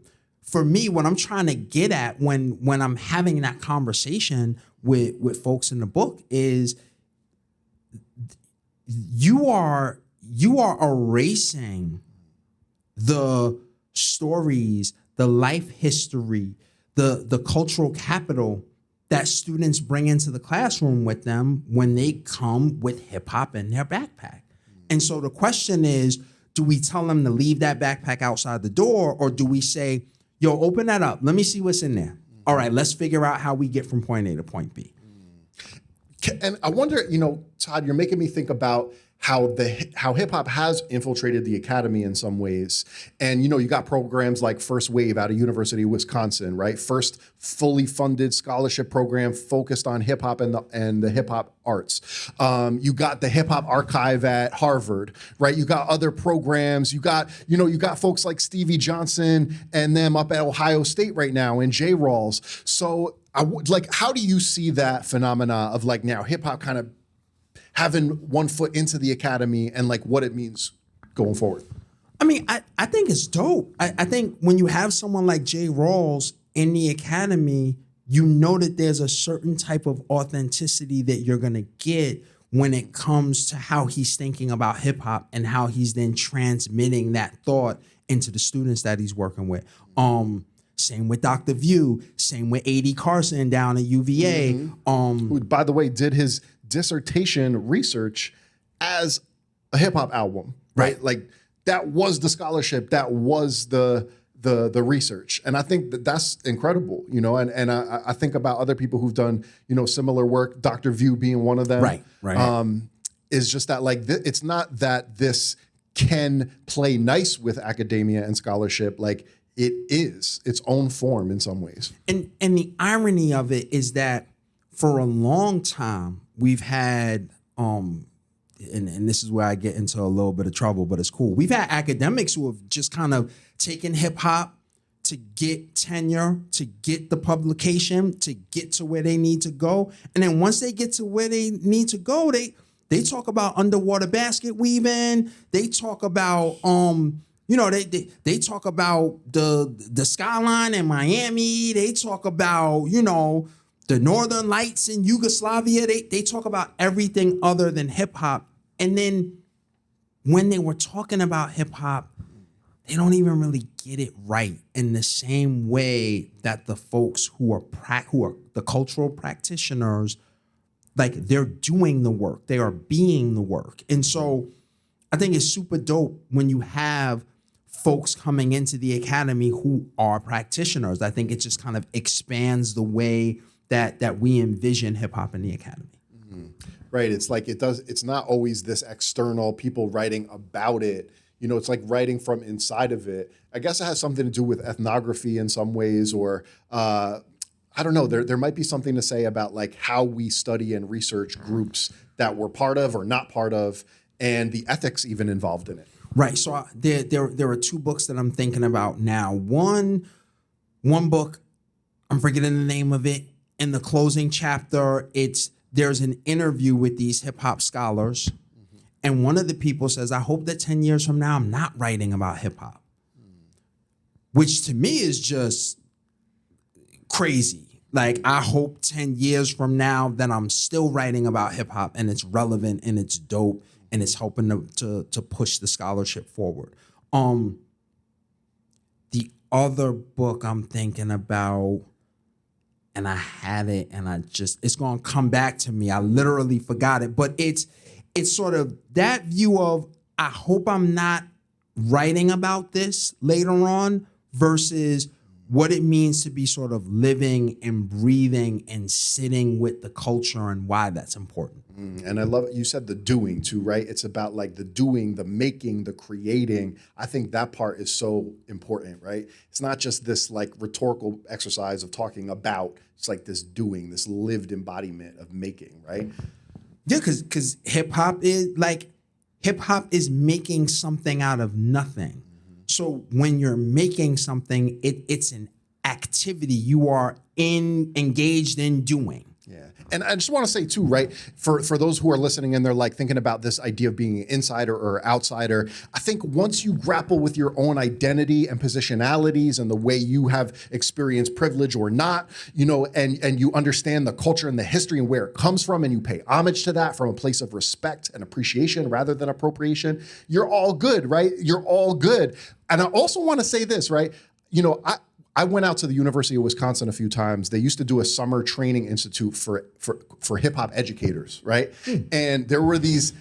S3: for me, what I'm trying to get at when I'm having that conversation with folks in the book is you are erasing the stories, the life history, the cultural capital that students bring into the classroom with them when they come with hip hop in their backpack. And so the question is, do we tell them to leave that backpack outside the door, or do we say, yo, open that up, let me see what's in there. All right, let's figure out how we get from point A to point B.
S2: And I wonder, Todd, you're making me think about how hip hop has infiltrated the academy in some ways. And, you got programs like First Wave out of University of Wisconsin, right? First fully funded scholarship program focused on hip hop and the hip hop arts. You got the Hip Hop Archive at Harvard, right? You got other programs. You got folks like Stevie Johnson and them up at Ohio State right now and J. Rawls. So how do you see that phenomena of now hip hop kind of having one foot into the academy and what it means going forward?
S3: I mean, I think it's dope. I think when you have someone like J. Rawls in the academy, you know that there's a certain type of authenticity that you're going to get when it comes to how he's thinking about hip hop and how he's then transmitting that thought into the students that he's working with. Same with Dr. View, same with A.D. Carson down at UVA.
S2: Who, by the way, did his dissertation research as a hip hop album, right? That was the scholarship, that was the research. And I think that's incredible, and I think about other people who've done, similar work, Dr. View being one of them. Right. Is just that it's not that this can play nice with academia and scholarship, it is its own form in some ways. And
S3: the irony of it is that for a long time, we've had, and this is where I get into a little bit of trouble, but it's cool. We've had academics who have just kind of taken hip hop to get tenure, to get the publication, to get to where they need to go. And then once they get to where they need to go, they talk about underwater basket weaving. They talk about, they talk about the skyline in Miami. They talk about, the Northern Lights in Yugoslavia. They talk about everything other than hip hop. And then when they were talking about hip hop, they don't even really get it right in the same way that the folks who are the cultural practitioners, they're doing the work, they are being the work. And so I think it's super dope when you have folks coming into the academy who are practitioners. I think it just kind of expands the way that we envision hip hop in the academy.
S2: Mm-hmm. Right. It's it's not always this external people writing about it. It's writing from inside of it. I guess it has something to do with ethnography in some ways, or I don't know. There might be something to say about how we study and research groups that we're part of or not part of, and the ethics even involved in it.
S3: Right. So there are two books that I'm thinking about now. One book, I'm forgetting the name of it. In the closing chapter, there's an interview with these hip hop scholars. Mm-hmm. And one of the people says, I hope that 10 years from now, I'm not writing about hip hop, which to me is just crazy. I hope 10 years from now that I'm still writing about hip hop and it's relevant and it's dope and it's helping to push the scholarship forward. The other book I'm thinking about, and I had it, and it's going to come back to me. I literally forgot it, but it's sort of that view of, I hope I'm not writing about this later on versus what it means to be sort of living and breathing and sitting with the culture and why that's important.
S2: And I love you said the doing too, right? It's about like the doing, the making, the creating. I think that part is so important, right? It's not just this like rhetorical exercise of talking about. It's like this doing, this lived embodiment of making, right?
S3: Yeah, because hip hop is making something out of nothing. So when you're making something, it's an activity you are engaged in doing.
S2: Yeah. And I just want to say too, right, for those who are listening and they're like thinking about this idea of being an insider or outsider, I think once you grapple with your own identity and positionalities and the way you have experienced privilege or not, you know, and you understand the culture and the history and where it comes from, and you pay homage to that from a place of respect and appreciation rather than appropriation, you're all good, right? You're all good. And I also want to say this, right? You know, I went out to the University of Wisconsin a few times. They used to do a summer training institute for hip hop educators, right? And there were these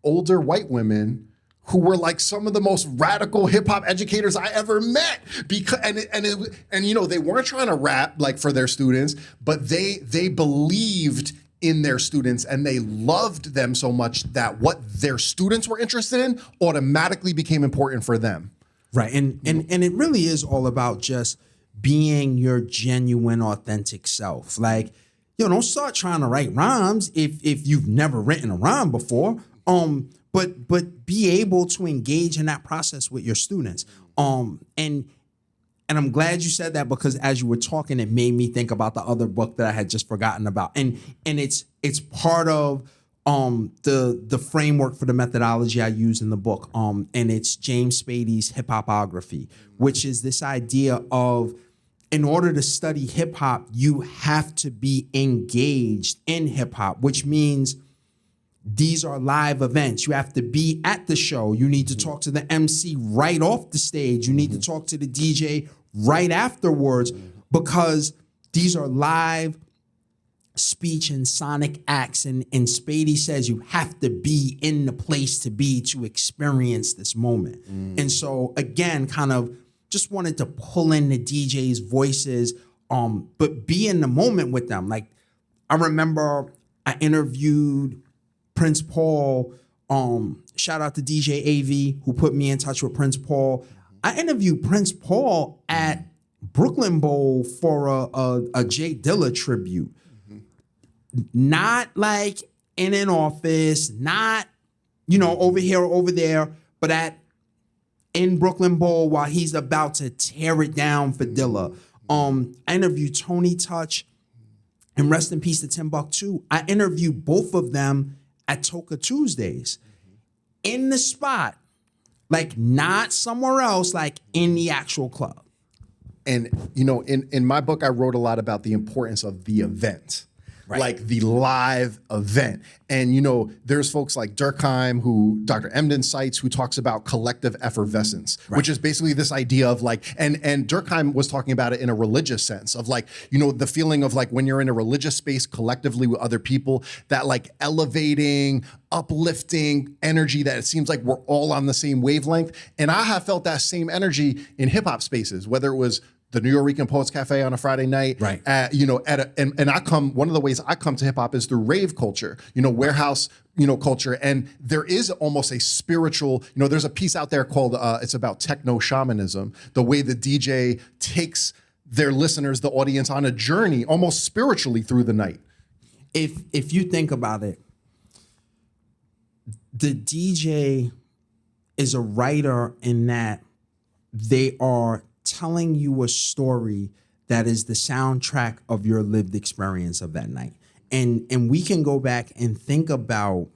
S2: older white women who were like some of the most radical hip hop educators I ever met. Because and you know, they weren't trying to rap like for their students, but they believed in their students and they loved them so much that what their students were interested in automatically became important for them.
S3: Right. And it really is all about just being your genuine, authentic self. Like, don't start trying to write rhymes if you've never written a rhyme before. But be able to engage in that process with your students. And I'm glad you said that, because as you were talking, it made me think about the other book that I had just forgotten about. And it's part of the framework for the methodology I use in the book. And it's James Spady's hiphopography, which is this idea of, in order to study hip hop, you have to be engaged in hip hop, which means these are live events. You have to be at the show. You need to talk to the MC right off the stage. You need to talk to the DJ right afterwards, because these are live speech and sonic acts, and Spady says you have to be in the place to be to experience this moment. And so again, kind of just wanted to pull in the DJ's voices, but be in the moment with them. Like, I remember I interviewed Prince Paul. Shout out to DJ AV who put me in touch with Prince Paul. I interviewed Prince Paul at Brooklyn Bowl for a Jay Dilla tribute. Not like in an office, not, over here or over there, but in Brooklyn Bowl while he's about to tear it down for Dilla. I interviewed Tony Touch, and rest in peace to Timbuktu. I interviewed both of them at Toka Tuesdays in the spot, like not somewhere else, like in the actual club.
S2: And, in my book, I wrote a lot about the importance of the event. Right. Like the live event. And, there's folks like Durkheim, who Dr. Emden cites, who talks about collective effervescence, which is basically this idea of like, and Durkheim was talking about it in a religious sense of like, the feeling of like when you're in a religious space collectively with other people, that like elevating, uplifting energy that it seems like we're all on the same wavelength. And I have felt that same energy in hip hop spaces, whether it was the New York Poets Cafe on a Friday night,
S3: right?
S2: And I come. One of the ways I come to hip hop is through rave culture, warehouse, culture, and there is almost a spiritual. There's a piece out there called it's about techno shamanism, the way the DJ takes their listeners, the audience, on a journey, almost spiritually through the night.
S3: If you think about it, the DJ is a writer in that they are telling you a story that is the soundtrack of your lived experience of that night. And we can go back and think about,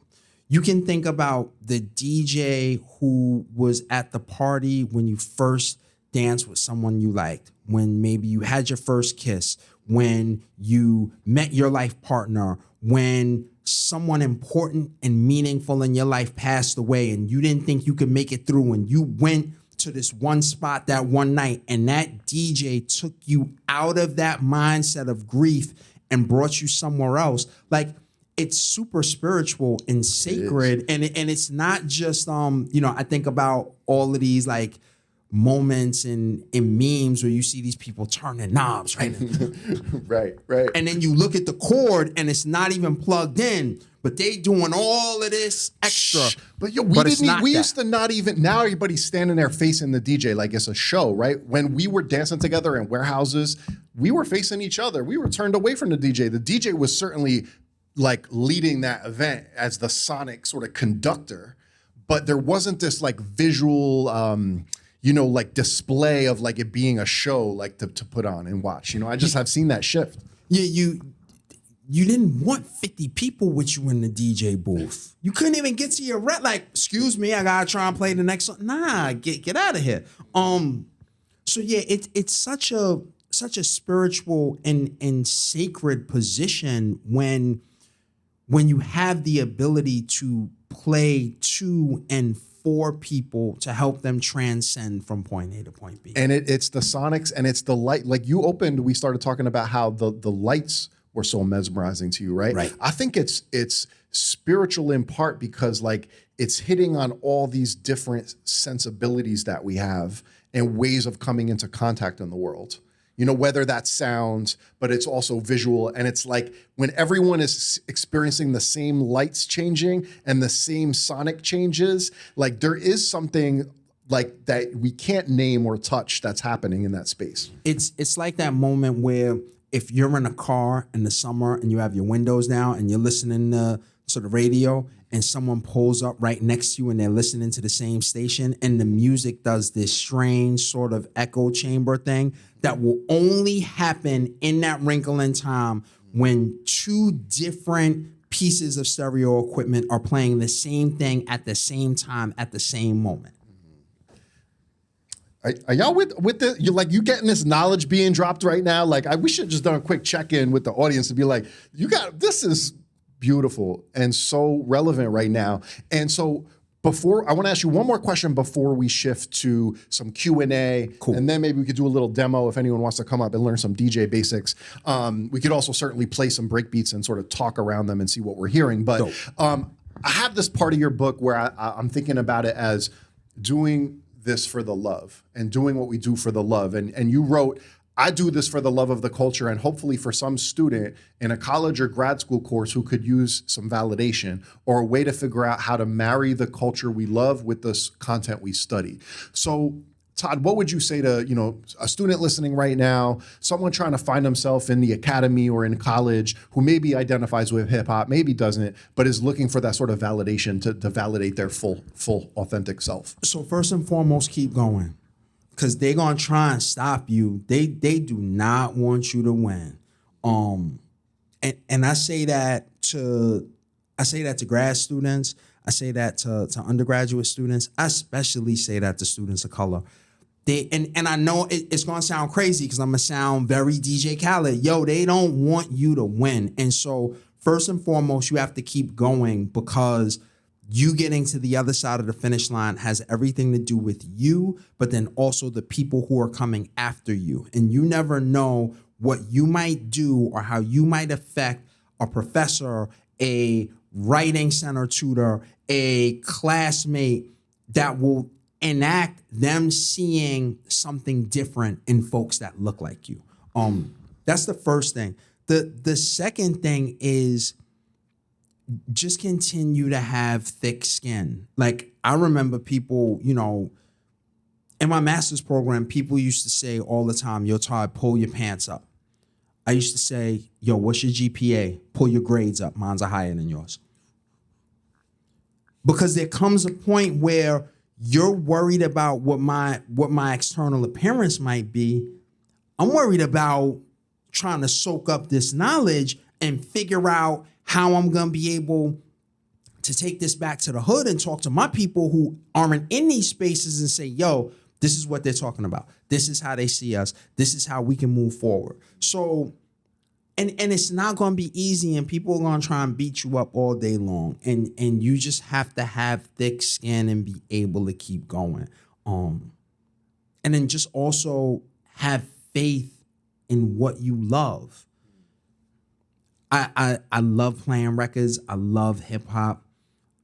S3: you can think about the DJ who was at the party when you first danced with someone you liked, when maybe you had your first kiss, when you met your life partner, when someone important and meaningful in your life passed away and you didn't think you could make it through, and you went to this one spot that one night, and that DJ took you out of that mindset of grief and brought you somewhere else. Like, it's super spiritual and sacred, and it's not just I think about all of these like moments in memes where you see these people turning knobs, right?
S2: Right.
S3: And then you look at the cord and it's not even plugged in, but they doing all of this extra.
S2: But we used to not even, now everybody's standing there facing the DJ like it's a show, right? When we were dancing together in warehouses, we were facing each other. We were turned away from the DJ. The DJ was certainly like leading that event as the sonic sort of conductor, but there wasn't this like visual, like display of like it being a show, like to put on and watch. I just have seen that shift.
S3: Yeah, you didn't want 50 people with you in the DJ booth. You couldn't even get to your like, excuse me, I gotta try and play the next song. Nah, get out of here. So yeah, it's such a spiritual and sacred position when you have the ability to play to and for people to help them transcend from point A to point B.
S2: And it's the sonics and it's the light. Like we started talking about how the lights were so mesmerizing to you, right?
S3: Right.
S2: I think it's spiritual in part because like it's hitting on all these different sensibilities that we have and ways of coming into contact in the world. Whether that's sound, but it's also visual. And it's like when everyone is experiencing the same lights changing and the same sonic changes, like there is something like that we can't name or touch that's happening in that space.
S3: It's like that moment where if you're in a car in the summer and you have your windows down and you're listening to the radio and someone pulls up right next to you and they're listening to the same station and the music does this strange sort of echo chamber thing that will only happen in that wrinkle in time when two different pieces of stereo equipment are playing the same thing at the same time at the same moment.
S2: Are y'all with the, you getting this knowledge being dropped right now? Like we should just done a quick check-in with the audience to be like, this is beautiful and so relevant right now. And so I want to ask you one more question before we shift to some Q&A. Cool. And then maybe we could do a little demo if anyone wants to come up and learn some DJ basics. We could also certainly play some breakbeats and sort of talk around them and see what we're hearing. But I have this part of your book where I'm thinking about it as doing this for the love and doing what we do for the love. And you wrote, I do this for the love of the culture and hopefully for some student in a college or grad school course who could use some validation or a way to figure out how to marry the culture we love with the content we study. So Todd, what would you say to, a student listening right now, someone trying to find themselves in the academy or in college who maybe identifies with hip hop, maybe doesn't, but is looking for that sort of validation to validate their full authentic self? So
S3: first and foremost, keep going. Because they're going to try and stop you. They do not want you to win. And I say that to grad students. I say that to undergraduate students. I especially say that to students of color. And I know it's going to sound crazy because I'm going to sound very DJ Khaled. Yo, they don't want you to win. And so first and foremost, you have to keep going because you getting to the other side of the finish line has everything to do with you, but then also the people who are coming after you. And you never know what you might do or how you might affect a professor, a writing center tutor, a classmate that will enact them seeing something different in folks that look like you. That's the first thing. The second thing is just continue to have thick skin. Like I remember people, in my master's program, people used to say all the time, yo, Todd, pull your pants up. I used to say, yo, what's your GPA? Pull your grades up. Mine's are higher than yours. Because there comes a point where you're worried about what my external appearance might be. I'm worried about trying to soak up this knowledge and figure out how I'm going to be able to take this back to the hood and talk to my people who aren't in these spaces and say, yo, this is what they're talking about. This is how they see us. This is how we can move forward. So, and it's not going to be easy and people are going to try and beat you up all day long. And you just have to have thick skin and be able to keep going. And then just also have faith in what you love. I love playing records. I love hip hop.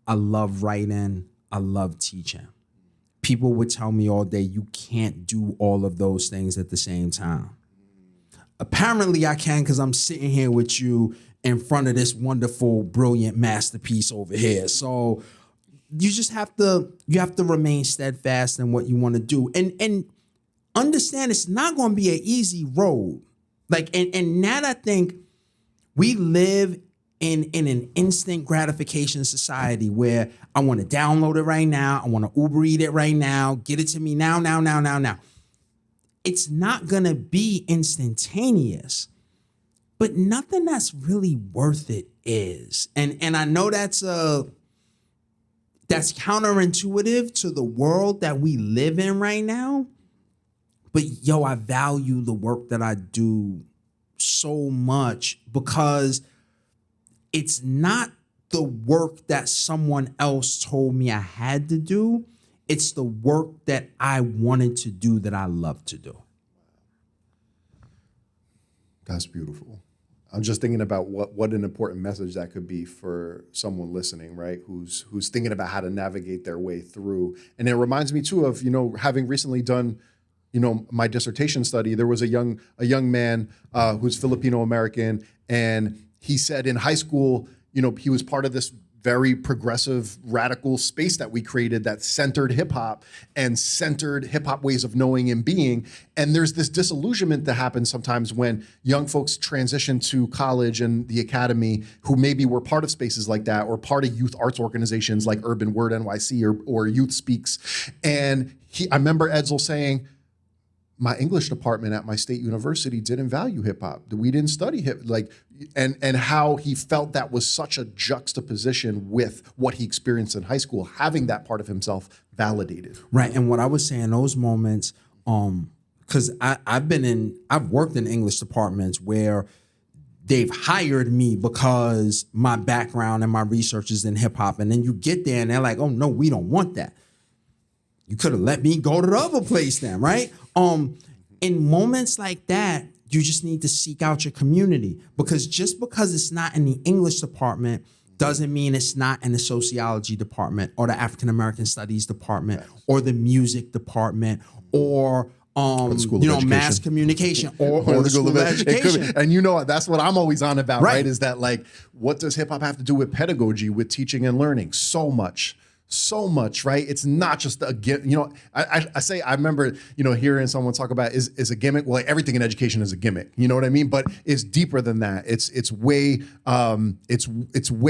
S3: I love writing. I love teaching. people would tell me all day, you can't do all of those things at the same time. Apparently I can, because I'm sitting here with you in front of this wonderful, brilliant masterpiece over here. So you just have to remain steadfast in what you want to do. And understand it's not going to be an easy road. Like, and that I think we live in an instant gratification society where I want to download it right now. I want to Uber Eat it right now. Get it to me now. It's not going to be instantaneous, but nothing that's really worth it is. And I know that's counterintuitive to the world that we live in right now. But yo, I value the work that I do so much because it's not the work that someone else told me I had to do. It's the work that I wanted to do that I love to do.
S2: That's beautiful. I'm just thinking about what an important message that could be for someone listening, right? Who's thinking about how to navigate their way through. And it reminds me too of, having recently done, my dissertation study. There was a young man who's Filipino American, and he said in high school, he was part of this very progressive, radical space that we created that centered hip hop and centered hip hop ways of knowing and being. And there's this disillusionment that happens sometimes when young folks transition to college and the academy who maybe were part of spaces like that or part of youth arts organizations like Urban Word NYC or Youth Speaks. And I remember Edsel saying, my English department at my state university didn't value hip hop. We didn't study and how he felt that was such a juxtaposition with what he experienced in high school, having that part of himself validated.
S3: Right. And what I was saying, those moments, because I've worked in English departments where they've hired me because my background and my research is in hip hop. And then you get there and they're like, oh no, we don't want that. You could have let me go to the other place then, right? In moments like that, you just need to seek out your community, because just because it's not in the English department doesn't mean it's not in the sociology department or the African American studies department or the music department or mass communication or the school of education.
S2: And that's what I'm always on about, right? Is that what does hip hop have to do with pedagogy, with teaching and learning? So much, right? It's not just I remember, hearing someone talk about is a gimmick. Well, everything in education is a gimmick. You know what I mean? But it's deeper than that. It's way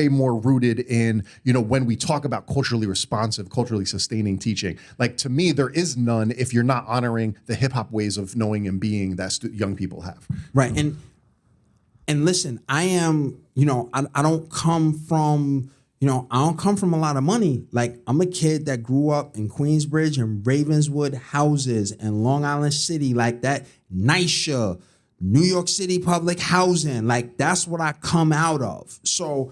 S2: more rooted in, when we talk about culturally responsive, culturally sustaining teaching. To me, there is none if you're not honoring the hip hop ways of knowing and being that young people have.
S3: Right. And listen, I am, I don't come from, I don't come from a lot of money. I'm a kid that grew up in Queensbridge and Ravenswood houses and Long Island City, that NYCHA, New York City public housing. That's what I come out of. So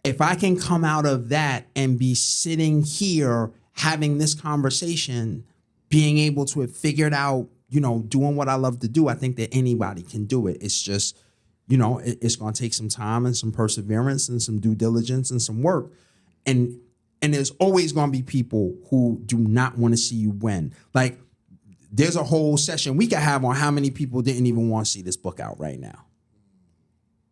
S3: if I can come out of that and be sitting here having this conversation, being able to have figured out, doing what I love to do, I think that anybody can do it. It's just, it's going to take some time and some perseverance and some due diligence and some work. And there's always going to be people who do not want to see you win. There's a whole session we could have on how many people didn't even want to see this book out right now.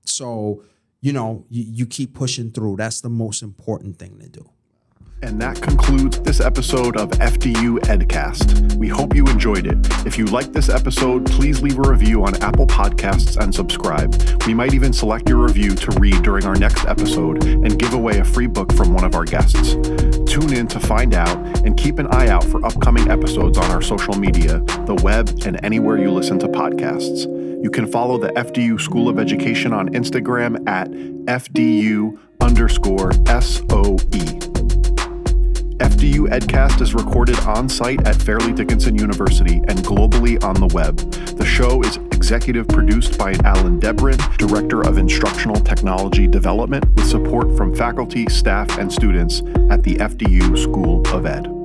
S3: So, you keep pushing through. That's the most important thing to do.
S1: And that concludes this episode of FDU Edcast. We hope you enjoyed it. If you liked this episode, please leave a review on Apple Podcasts and subscribe. We might even select your review to read during our next episode and give away a free book from one of our guests. Tune in to find out and keep an eye out for upcoming episodes on our social media, the web, and anywhere you listen to podcasts. You can follow the FDU School of Education on Instagram at FDU_SOE. FDU Edcast is recorded on-site at Fairleigh Dickinson University and globally on the web. The show is executive produced by Alim Debren, Director of Instructional Technology Development, with support from faculty, staff, and students at the FDU School of Ed.